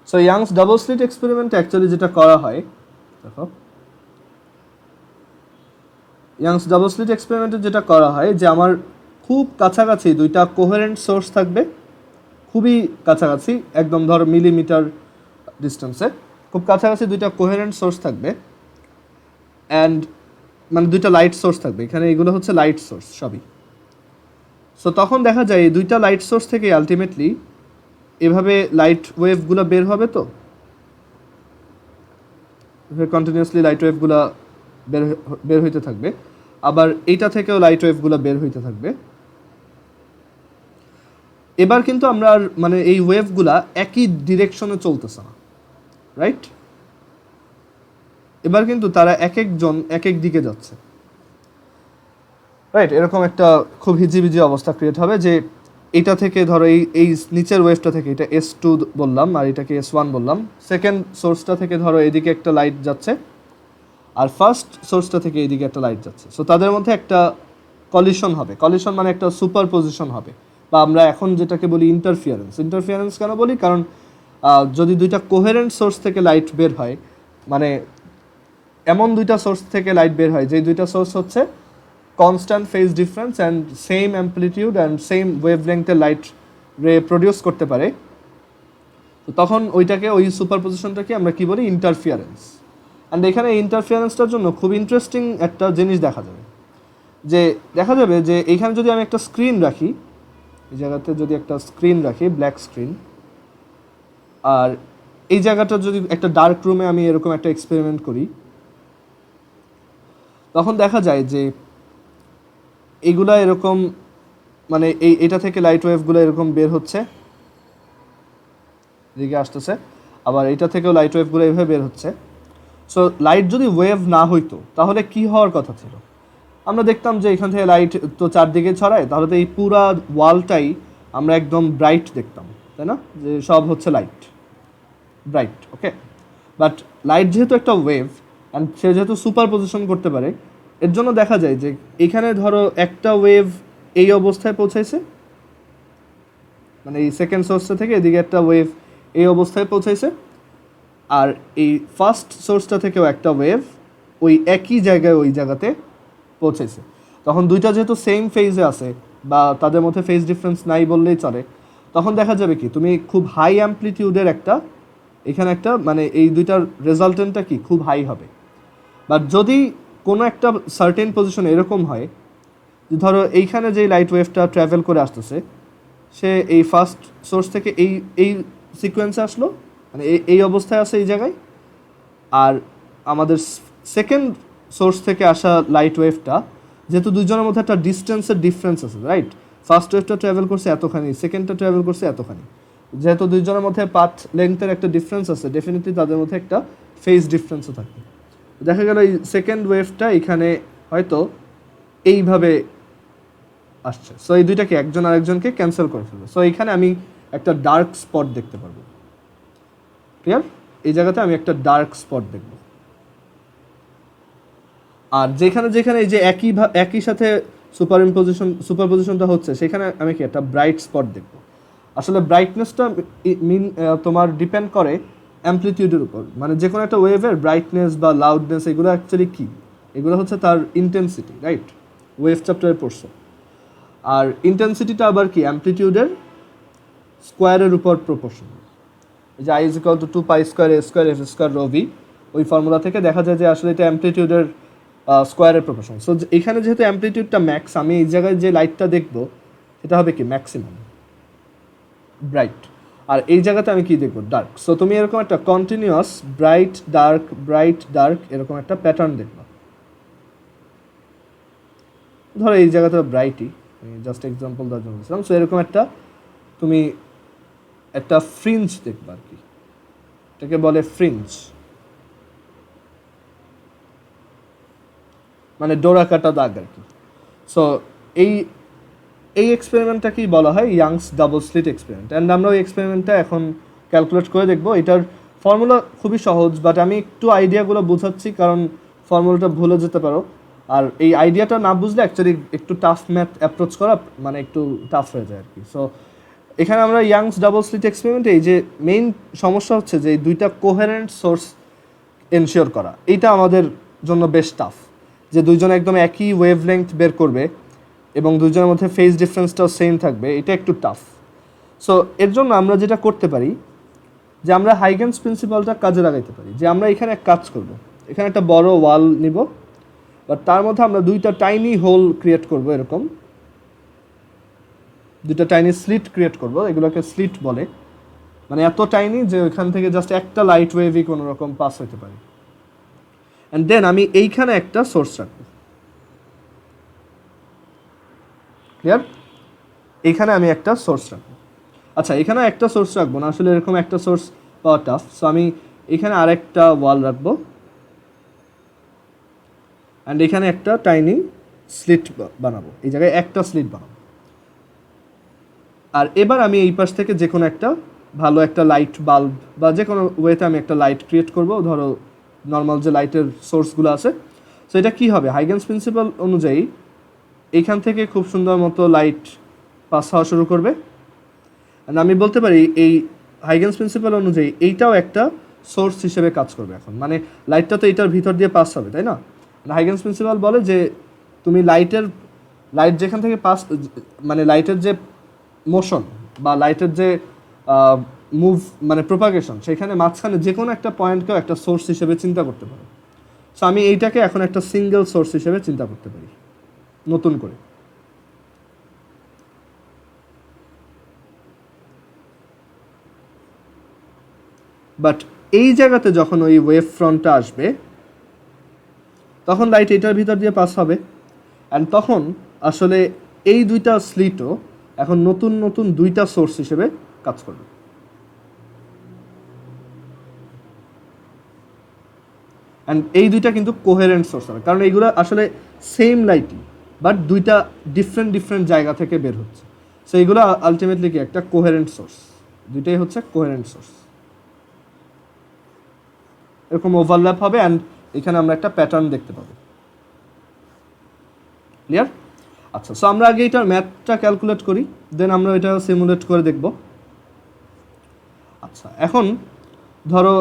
So youngs double slit experiment actually যেটা করা হয়, দেখো ইয়াংস ডাবল স্লিট এক্সপেরিমেন্টে যেটা করা হয় যে আমার খুব কাছাকাছি দুইটা কোহেরেন্ট সোর্স থাকবে, খুবই কাছাকাছি, একদম ধরো মিলিমিটার ডিস্টেন্সে খুব কাছাকাছি দুইটা কোহেরেন্ট সোর্স থাকবে, অ্যান্ড মানে দুইটা লাইট সোর্স থাকবে, এখানে এগুলো হচ্ছে লাইট সোর্স সবই। সো তখন দেখা যায় এই দুইটা লাইট সোর্স থেকে আলটিমেটলি এভাবে লাইট ওয়েভগুলো বের হবে, তো কন্টিনিউয়াসলি লাইট ওয়েভগুলো বের হইতে থাকবে, আবার এইটা থেকেও লাইট ওয়েভগুলো বের হইতে থাকবে। এবার কিন্তু আমরা মানে এই ওয়েভগুলা একই ডিরেকশনে চলতেছে না, রাইট? এবার কিন্তু তারা এক একজন এক এক দিকে যাচ্ছে, রাইট? এরকম একটা খুব হিজিবিজি অবস্থা ক্রিয়েট হবে যে এটা থেকে ধরো এই নিচের ওয়েভটা থেকে এটা S2 বললাম আর এটাকে S1 বললাম, সেকেন্ড সোর্সটা থেকে ধরো এদিকে একটা লাইট যাচ্ছে আর ফার্স্ট সোর্সটা থেকে এইদিকে একটা লাইট যাচ্ছে। সো তাদের মধ্যে একটা কলিশন হবে, কলিশন মানে একটা সুপার পজিশন হবে, বা আমরা এখন যেটাকে বলি ইন্টারফিয়ারেন্স। ইন্টারফিয়ারেন্স কেন বলি? কারণ যদি দুইটা কোহেরেন্ট সোর্স থেকে লাইট বের হয়, মানে এমন দুইটা সোর্স থেকে লাইট বের হয় যে দুইটা সোর্স হচ্ছে constant phase difference and same amplitude and same wave লেংথের লাইট রে প্রডিউস করতে পারে, তো তখন ওইটাকে ওই সুপার পজিশনটাকে আমরা কী বলি? ইন্টারফিয়ারেন্স। অ্যান্ড এখানে ইন্টারফিয়ারেন্সটার জন্য খুব ইন্টারেস্টিং একটা জিনিস দেখা যাবে যে এইখানে যদি আমি একটা স্ক্রিন রাখি, এই জায়গাতে যদি একটা স্ক্রিন রাখি, ব্ল্যাক স্ক্রিন, আর এই জায়গাটা যদি একটা ডার্ক রুমে আমি এরকম একটা এক্সপেরিমেন্ট করি, তখন দেখা যায় যে এইগুলা এরকম, মানে এটা থেকে লাইট ওয়েভগুলো এরকম বের হচ্ছে, এদিকে আসতেছে, আবার এটা থেকেও লাইট ওয়েভগুলো এইভাবে বের হচ্ছে। সো লাইট যদি ওয়েভ না হইতো তাহলে কি হওয়ার কথা ছিল? আমরা দেখতাম যে এখান থেকে লাইট তো চারদিকে ছড়ায়, তাহলে তো এই পুরা ওয়ালটাই আমরা একদম ব্রাইট দেখতাম, তাই না? যে সব হচ্ছে light, bright, okay. But light যেহেতু একটা ওয়েভ অ্যান্ড সে যেহেতু সুপার পজিশন করতে পারে, এর জন্য দেখা যায় যে এখানে ধরো একটা ওয়েভ এই অবস্থায় পৌঁছাইছে, মানে এই সেকেন্ড সোর্সটা থেকে এদিকে একটা ওয়েভ এই অবস্থায় পৌঁছাইছে, আর এই ফার্স্ট সোর্সটা থেকেও একটা ওয়েভ ওই একই জায়গায় ওই জায়গাতে পৌঁছেছে। তখন দুইটা যেহেতু সেম ফেজে আছে বা তাদের মধ্যে ফেজ ডিফারেন্স নাই বললেই চলে, তখন দেখা যাবে কি তুমি খুব হাই অ্যামপ্লিটিউডের একটা এখানে একটা মানে এই দুইটার রেজাল্টেন্টটা কি খুব হাই হবে। বাট যদি কোনো একটা সার্টেন পজিশন এরকম হয় যে ধরো এইখানে যে লাইট ওয়েভটা ট্রাভেল করে আসতেছে সে এই ফার্স্ট সোর্স থেকে এই এই সিকোয়েন্সে আসলো, মানে এই অবস্থায় আছে এই জায়গায়, আর আমাদের সেকেন্ড সোর্স থেকে আসা লাইট ওয়েভটা যেহেতু দুজনের মধ্যে একটা ডিস্টেন্সের ডিফারেন্স আছে, রাইট? ফার্স্ট ওয়েভটা ট্রাভেল করছে এতখানি, সেকেন্ডটা ট্রাভেল করছে এতখানি, যেহেতু দুইজনের মধ্যে পাথ লেন্থের একটা ডিফারেন্স আছে, ডেফিনেটলি তাদের মধ্যে একটা ফেজ ডিফারেন্সও থাকে। দেখা গেল এই সেকেন্ড ওয়েভটা এখানে হয়তো এইভাবে আসছে, সো এই দুইটাকে একজন আরেকজনকে ক্যান্সেল করে ফেলবে। সো এইখানে আমি একটা ডার্ক স্পট দেখতে পারবো, ক্লিয়ার? এই জায়গাতে আমি একটা ডার্ক স্পট দেখব। আর যেখানে যেখানে এই যে একই সাথে সুপারপজিশনটা হচ্ছে সেখানে আমি কি একটা ব্রাইট স্পট দেখব। আসলে ব্রাইটনেসটা তোমার ডিপেন্ড করে অ্যামপ্লিটিউডের উপর, মানে যে কোনো একটা ওয়েভের ব্রাইটনেস বা লাউডনেস এগুলো অ্যাকচুয়ালি কী, এগুলো হচ্ছে তার ইন্টেন্সিটি, রাইট? ওয়েভ চ্যাপ্টারে পড়ছো। আর ইন্টেন্সিটিটা আবার কি অ্যামপ্লিটিউডের স্কোয়ারের উপর প্রপোর্শনাল। এই যে I = 2 pi square a square f square rho v, ওই ফর্মুলা থেকে দেখা যায় যে আসলে এটা অ্যামপ্লিটিউডের স্কোয়ারের প্রপোর্শন। সো এখানে যেহেতু অ্যামপ্লিটিউডটা ম্যাক্স, আমি এই জায়গায় যে লাইটটা দেখবো সেটা হবে কি ম্যাক্সিমাম ব্রাইট, আর এই জায়গাতে আমি কি দেখবো ডার্ক। সো তুমি এরকম একটা কন্টিনিউয়াস ব্রাইট ডার্ক এরকম একটা প্যাটার্ন দেখবা। ধরো এই জায়গাতে ব্রাইটই, জাস্ট এক্সাম্পল দেওয়ার জন্য বলছিলাম। সো এরকম একটা তুমি একটা ফ্রিঞ্জ দেখবা আর কি, এটাকে বলে ফ্রিঞ্জ, মানে ডোরা কাটা দাগ আর কি। সো এই এই এক্সপেরিমেন্টটাকেই বলা হয় youngs double slit experiment. And আমরা ওই এক্সপেরিমেন্টটা এখন ক্যালকুলেট করে দেখবো। এটার ফর্মুলা খুবই সহজ, বাট আমি একটু আইডিয়াগুলো বোঝাচ্ছি কারণ ফর্মুলাটা ভুলে যেতে পারো। আর এই আইডিয়াটা না বুঝলে অ্যাকচুয়ালি একটু টাফ ম্যাথ অ্যাপ্রোচ করা মানে একটু টাফ হয়ে যায় আর কি। সো এখানে আমরা ইয়াংস ডাবল স্লিট এক্সপেরিমেন্টে এই যে মেইন সমস্যা হচ্ছে যে এই দুইটা কোহেরেন্ট সোর্স এনশিওর করা, এইটা আমাদের জন্য বেশ টাফ। যে দুইজন একদম একই ওয়েভ লেংথ বের করবে এবং দুজনের মধ্যে ফেজ ডিফারেন্সটাও সেম থাকবে, এটা একটু টাফ। সো এর জন্য আমরা যেটা করতে পারি যে আমরা হাইগেন্স প্রিন্সিপালটা কাজে লাগাইতে পারি। যে আমরা এখানে এক কাজ করব, এখানে একটা বড় ওয়াল নিব, বাট তার মধ্যে আমরা দুইটা টাইনি হোল ক্রিয়েট করব, এরকম দুইটা টাইনি স্লিট ক্রিয়েট করব, এগুলোকে স্লিট বলে, মানে এত টাইনি যে ওইখান থেকে জাস্ট একটা লাইট ওয়েভই কোনো রকম পাস হইতে পারে। অ্যান্ড দেন আমি এইখানে একটা সোর্স রাখবো, ক্লিয়ার? এখানে আমি একটা সোর্স রাখবো। আচ্ছা, এখানে একটা সোর্স রাখবো না, আসলে এরকম একটা সোর্স পাওয়া টাফ। সো আমি এখানে আরেকটা ওয়াল রাখবো অ্যান্ড এখানে একটা টাইনি স্লিট বানাবো, এই জায়গায় একটা স্লিট বানাবো। আর এবার আমি এই পাশ থেকে যে কোনো একটা ভালো একটা লাইট বাল্ব বা যে কোনো ওয়েতে আমি একটা লাইট ক্রিয়েট করবো, ধরো নর্মাল যে লাইটের সোর্সগুলো আছে। সো এটা কী হবে, হাইগেন্স প্রিন্সিপাল অনুযায়ী এইখান থেকে খুব সুন্দর মতো লাইট পাস হওয়া শুরু করবে। আর আমি বলতে পারি এই হাইগেন্স প্রিন্সিপাল অনুযায়ী এইটাও একটা সোর্স হিসেবে কাজ করবে এখন, মানে লাইটটা তো এইটার ভিতর দিয়ে পাস হবে, তাই না? হাইগেন্স প্রিন্সিপাল বলে যে তুমি লাইট যেখান থেকে পাস, মানে লাইটের যে মোশন বা লাইটের যে মুভ মানে প্রোপাগেশন, সেখানে মাঝখানে যে কোনো একটা পয়েন্টকেও একটা সোর্স হিসেবে চিন্তা করতে পারো। সো আমি এইটাকে এখন একটা সিঙ্গেল সোর্স হিসেবে চিন্তা করতে পারি নতুন করে। বাট এই জায়গাতে যখন ওই ওয়েভ ফ্রন্টটা আসবে তখন লাইট এটার ভিতর দিয়ে পাস হবে, অ্যান্ড তখন আসলে এই দুইটা স্লিটও এখন নতুন নতুন দুইটা সোর্স হিসেবে কাজ করবে। অ্যান্ড এই দুইটা কিন্তু কোহেরেন্ট সোর্স হবে, কারণ এইগুলো আসলে সেম লাইটই বাট দুইটা ডিফারেন্ট জায়গা থেকে বের হচ্ছে। সো এইগুলো আলটিমেটলি কি একটা কোহেরেন্ট সোর্স, দুইটাই হচ্ছে কোহেরেন্ট সোর্স। এরকম ওভারল্যাপ হবে অ্যান্ড এখানে আমরা একটা প্যাটার্ন দেখতে পাবো। ক্লিয়ার? আচ্ছা, সো আমরা আগে এটার ম্যাথটা ক্যালকুলেট করি, দেন আমরা এটা সিমুলেট করে দেখব। আচ্ছা, এখন ধরো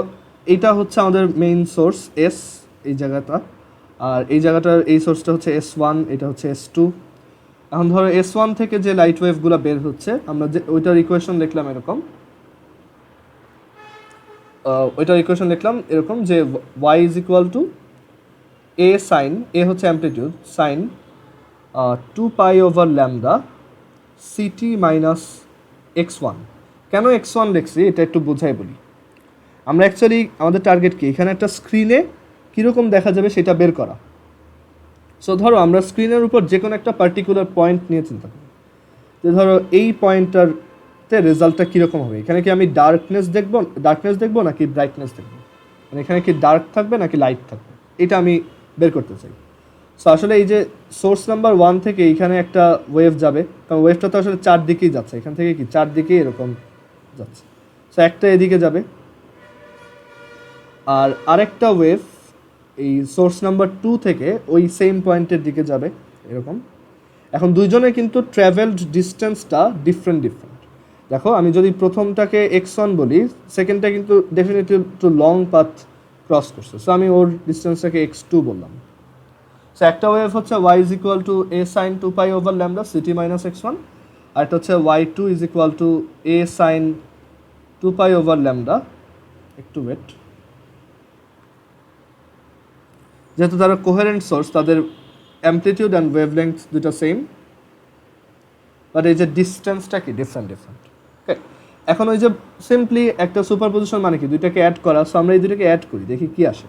এইটা হচ্ছে আমাদের মেইন সোর্স এস, এই জায়গাটা, আর এই জায়গাটার এই সোর্সটা হচ্ছে S1, এটা হচ্ছে S2। এখন ধরো S1 থেকে যে লাইট ওয়েভগুলো বের হচ্ছে, আমরা যে ওইটার ইকুয়েশন লিখলাম এরকম, ওইটার ইকুয়েশন লিখলাম এরকম যে y is equal to a sine, a হচ্ছে amplitude, sine 2 pi over lambda CT minus x1। কেন x1 লিখছি এটা একটু বোঝাই বলি। আমরা অ্যাকচুয়ালি আমাদের টার্গেট কি, এখানে একটা স্ক্রিনে কীরকম দেখা যাবে সেটা বের করা। সো ধরো আমরা স্ক্রিনের উপর যে কোনো একটা পার্টিকুলার পয়েন্ট নিয়ে চিন্তা করি, যে ধরো এই পয়েন্টটাতে রেজাল্টটা কীরকম হবে। এখানে কি আমি ডার্কনেস দেখবো নাকি ব্রাইটনেস দেখবো, মানে এখানে কি ডার্ক থাকবে নাকি লাইট থাকবে, এটা আমি বের করতে চাই। সো আসলে এই যে সোর্স নাম্বার 1 থেকে এইখানে একটা ওয়েভ যাবে, কারণ ওয়েভটা তো আসলে চারদিকেই যাচ্ছে, এখান থেকে কি চারদিকেই এরকম যাচ্ছে। সো একটা এদিকে যাবে, আর আরেকটা ওয়েভ এই সোর্স নাম্বার 2 থেকে ওই সেম পয়েন্টের দিকে যাবে এরকম। এখন দুইজনে কিন্তু ট্রাভেলড ডিস্টেন্সটা ডিফারেন্ট। দেখো আমি যদি প্রথমটাকে x1 বলি, সেকেন্ডটা কিন্তু ডেফিনেটলি একটু লং পাথ ক্রস করছে, সো আমি ওর ডিস্টেন্সটাকে x2 বললাম। সো একটা ওয়েভ হচ্ছে y is equal to a sine 2 pi over lambda CT minus x1, আর একটা হচ্ছে y2 is equal to a sine 2 pi over lambda, একটু ওয়েট, যেহেতু তারা কোহেরেন্ট সোর্স তাদের অ্যামপ্লিটিউড অ্যান্ড ওয়েভলেংথ দুটো সেম, বাট এই যে ডিস্টেন্সটা কি ডিফারেন্ট। ওকে, এখন ওই যে সিম্পলি একটা সুপারপজিশন মানে কি দুইটাকে অ্যাড করা। সো আমরা এই দুটোকে অ্যাড করি, দেখি কি আসে।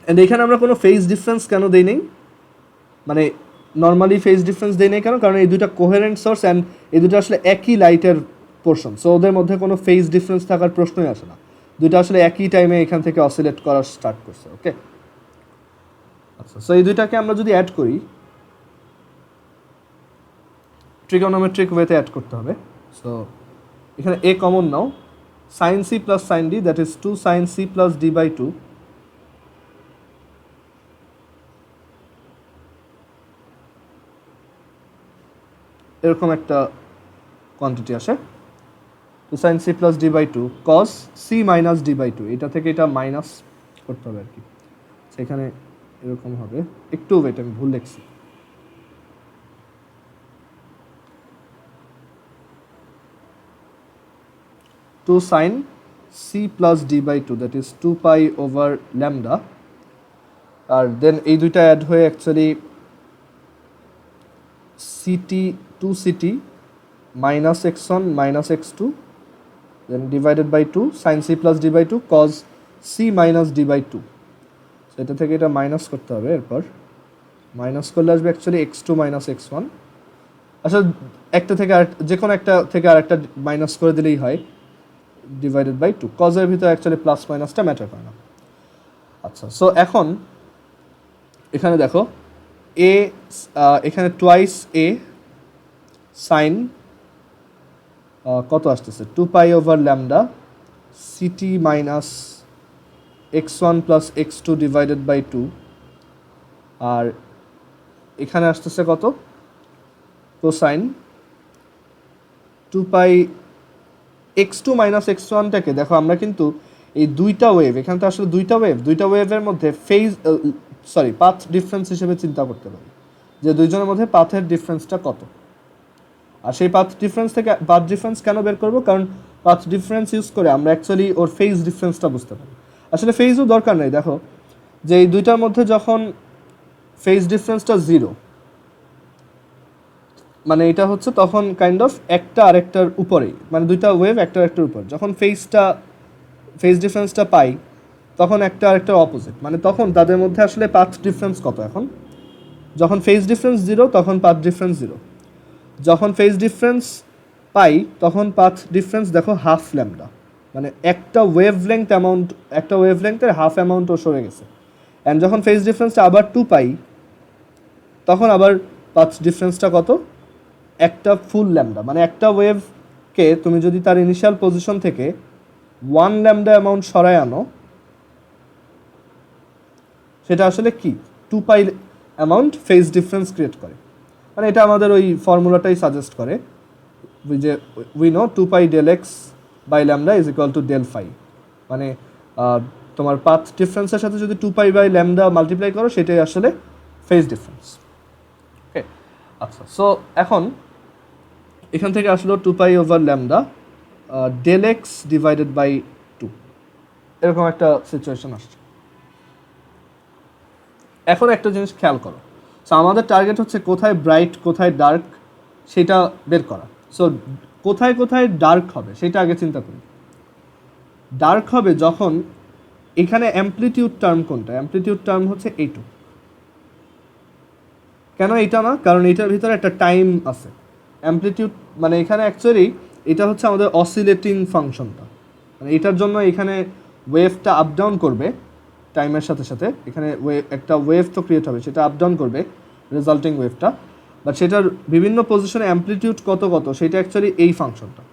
অ্যান্ড এখানে আমরা কোনো ফেজ ডিফারেন্স কেন দেই নেই, মানে নর্মালি ফেজ ডিফারেন্স দেই নেই কেন, কারণ এই দুটো কোহেরেন্ট সোর্স অ্যান্ড এই দুটো আসলে একই লাইটের পোর্শন, সো ওদের মধ্যে কোনো ফেজ ডিফারেন্স থাকার প্রশ্নই আসে না। দুইটা আসলে একই টাইমে এখান থেকে অসিলেট করা স্টার্ট করছে। ওকে, আচ্ছা, সো এই দুইটাকে আমরা যদি অ্যাড করি, ট্রিগোনোমেট্রিক ওয়েতে অ্যাড করতে হবে। সো এখানে a common now, sine c plus sine d, that is 2 sine c plus d by 2, এরকম একটা কোয়ান্টিটি আসে। 2 sine c plus d by 2 cos c minus d by 2, এটা থেকে এটা মাইনাস করতে হবে আর কি, সেখানে এরকম হবে। একটু ওয়েট, আমি ভুল লিখছি। Two sine c plus d by 2, that is 2 pi over lambda, আর দেন এই দুইটা অ্যাড হয়ে actually CT 2CT minus x1 minus x2, then divided by 2 sin c plus d by 2 cos c minus d by 2। So এটা থেকে এটা minus করতে হবে, এরপর মাইনাস করলে আসবে অ্যাকচুয়ালি x2 minus x1। আসলে একটা থেকে আর যে কোনো একটা থেকে আরেকটা মাইনাস করে দিলেই হয়, ডিভাইডেড বাই 2। কজের ভিতরে অ্যাকচুয়ালি প্লাস মাইনাসটা ম্যাটার করে না। আচ্ছা, সো এখন এখানে দেখো a, এখানে টোয়াইস a সাইন কত আসতেছে 2 pi over lambda CT minus x1 plus x2 divided by 2, আর এখানে আসতেছে কত কোসাইন 2 পাই x2 মাইনাস x1টাকে। দেখো আমরা কিন্তু এই দুইটা ওয়েভ, এখানে তো আসলে দুইটা ওয়েভের মধ্যে পাথ ডিফারেন্স হিসেবে চিন্তা করতে পারি, যে দুইজনের মধ্যে পাথের ডিফারেন্সটা কত। আর সেই পাথ ডিফারেন্স কেন বের করবো, কারণ পাথ ডিফারেন্স ইউজ করে আমরা অ্যাকচুয়ালি ওর ফেজ ডিফারেন্সটা বুঝতে পারি। আসলে ফেজও দরকার নেই, দেখো যে এই দুইটার মধ্যে যখন ফেজ ডিফারেন্সটা 0, মানে এটা হচ্ছে তখন কাইন্ড অফ একটা আরেকটার উপরেই, মানে দুইটা ওয়েভ একটা আরেকটার উপর। যখন ফেজ ডিফারেন্সটা পাই তখন একটা আরেকটার অপোজিট, মানে তখন তাদের মধ্যে আসলে পাথ ডিফারেন্স কত। এখন যখন ফেজ ডিফারেন্স 0 তখন পাথ ডিফারেন্স 0, যখন ফেজ ডিফারেন্স পাই তখন পাথ ডিফারেন্স দেখো হাফ ল্যামডা, মানে একটা ওয়েভলেংথের হাফ অ্যামাউন্টও সরে গেছে। অ্যান্ড যখন ফেজ ডিফারেন্সটা আবার 2 পাই তখন আবার পাথ ডিফারেন্সটা কত, একটা ফুল ল্যামডা। মানে একটা ওয়েভকে তুমি যদি তার ইনিশিয়াল পজিশন থেকে 1 ল্যামডা অ্যামাউন্ট সরায় আনো, সেটা আসলে কি 2 pi amount phase difference create করে। মানে এটা আমাদের ওই ফর্মুলাটাই সাজেস্ট করে যে we know 2 pi del X by lambda is equal to del phi. মানে তোমার পাথ ডিফারেন্সের সাথে যদি 2 পাই বাই ল্যামডা মাল্টিপ্লাই করো সেটাই আসলে ফেজ ডিফারেন্স। ওকে, আচ্ছা, সো এখন এখান থেকে আসলো 2 pi over lambda del x divided by 2, এরকম একটা সিচুয়েশন আসছে। এখন একটা জিনিস খেয়াল করো, সো আমাদের টার্গেট হচ্ছে কোথায় ব্রাইট কোথায় ডার্ক সেটা বের করা। সো কোথায় কোথায় ডার্ক হবে সেটা আগে চিন্তা করি। ডার্ক হবে যখন এখানে অ্যামপ্লিটিউড টার্ম কোনটা, অ্যামপ্লিটিউড টার্ম হচ্ছে এইটু। কেন এটা না, কারণ এটার ভিতরে একটা টাইম আছে। অ্যামপ্লিটিউড মানে এখানে অ্যাকচুয়ালি এটা হচ্ছে আমাদের অসিলেটিং ফাংশনটা, মানে এটার জন্য এখানে ওয়েভটা আপ ডাউন করবে টাইমের সাথে সাথে। এখানে একটা ওয়েভ তো ক্রিয়েট হবে, সেটা আপ ডাউন করবে রেজাল্টিং ওয়েভটা, বাট সেটার বিভিন্ন পজিশনে অ্যামপ্লিটিউড কত কত সেটা অ্যাকচুয়ালি এই ফাংশনটা,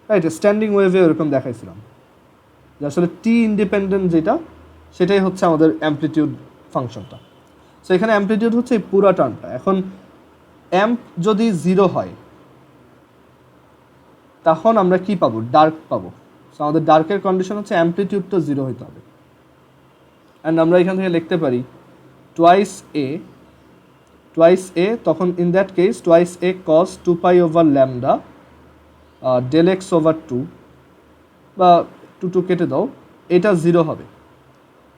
রাইট? স্ট্যান্ডিং ওয়েভে ওরকম দেখাইছিলাম যে আসলে টি ইন্ডিপেন্ডেন্ট যেটা সেটাই হচ্ছে আমাদের অ্যামপ্লিটিউড ফাংশনটা। সো এখানে অ্যামপ্লিটিউড হচ্ছে এই পুরা টার্মটা। এখন অ্যাম্প যদি 0 হয় তখন আমরা কি পাবো, ডার্ক পাবো। সো আমাদের ডার্কের কন্ডিশন হচ্ছে অ্যামপ্লিটিউডটা 0 হইতে হবে। অ্যান্ড আমরা এখান থেকে লিখতে পারি টোয়াইস এ, তখন in that case twice A cos 2 pi over lambda del X over 2, বা 2 কেটে দাও, এটা 0 হবে।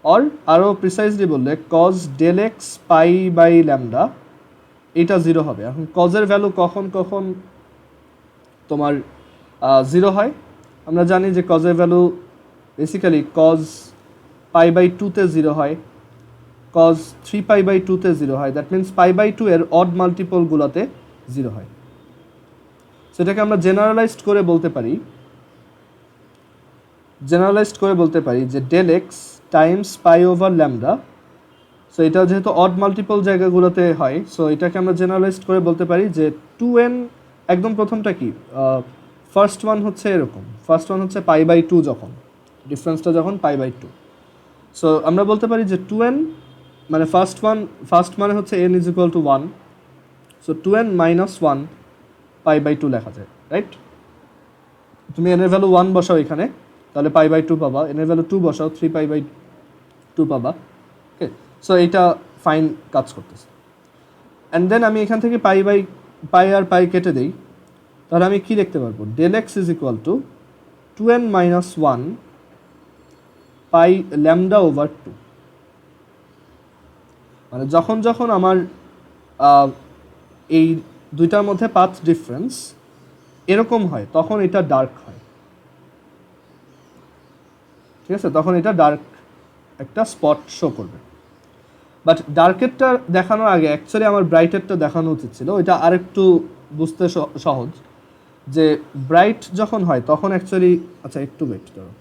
অর আরও প্রিসাইজলি বললে cos del X pi by lambda, এটা 0 হবে। এখন কজের ভ্যালু কখন কখন তোমার 0 হয়, আমরা জানি যে কজের value basically cos pi by 2-তে 0 হয়, কজ 3 পাই বাই 2-তে 0 হয়। দ্যাট মিনস পাই বাই 2 এর অড মাল্টিপলগুলোতে 0 হয়। সেটাকে আমরা জেনারেলাইজড করে বলতে পারি যে ডেল এক্স টাইমস পাই ওভার ল্যামডা। সো এটা যেহেতু অড মাল্টিপল জায়গাগুলোতে হয়, সো এটাকে আমরা জেনারেলাইজড করে বলতে পারি যে 2n, একদম প্রথমটা কি, ফার্স্ট ওয়ান হচ্ছে এরকম, ফার্স্ট ওয়ান হচ্ছে পাই বাই 2, যখন ডিফারেন্সটা যখন পাই বাই 2। সো আমরা বলতে পারি যে 2n মানে ফার্স্ট মানে হচ্ছে n is equal to 1, so 2n minus 1 pi by 2 লেখা যায়, রাইট? তুমি n এর ভ্যালু 1 বসাও এখানে, তাহলে পাই বাই 2 পাবা। n এর ভ্যালু 2 বসাও, 3 পাই বাই 2 পাবা। ওকে, সো এইটা ফাইন কাজ করতেছে। অ্যান্ড দেন আমি এখান থেকে পাই আর পাই কেটে দেই, তাহলে আমি কি লিখতে পারবো, del X is equal to 2n minus 1 pi lambda over 2। মানে যখন যখন আমার এই দুইটার মধ্যে পাথ ডিফারেন্স এরকম হয় তখন এটা ডার্ক হয়, ঠিক আছে? তখন এটা ডার্ক একটা স্পট শো করবে। বাট ডার্কেরটা দেখানোর আগে অ্যাকচুয়ালি আমার ব্রাইটেরটা দেখানো উচিত ছিল। এটা আরেকটু বুঝতে সহজ, যে ব্রাইট যখন হয় তখন অ্যাকচুয়ালি, আচ্ছা একটু ওয়েট করো,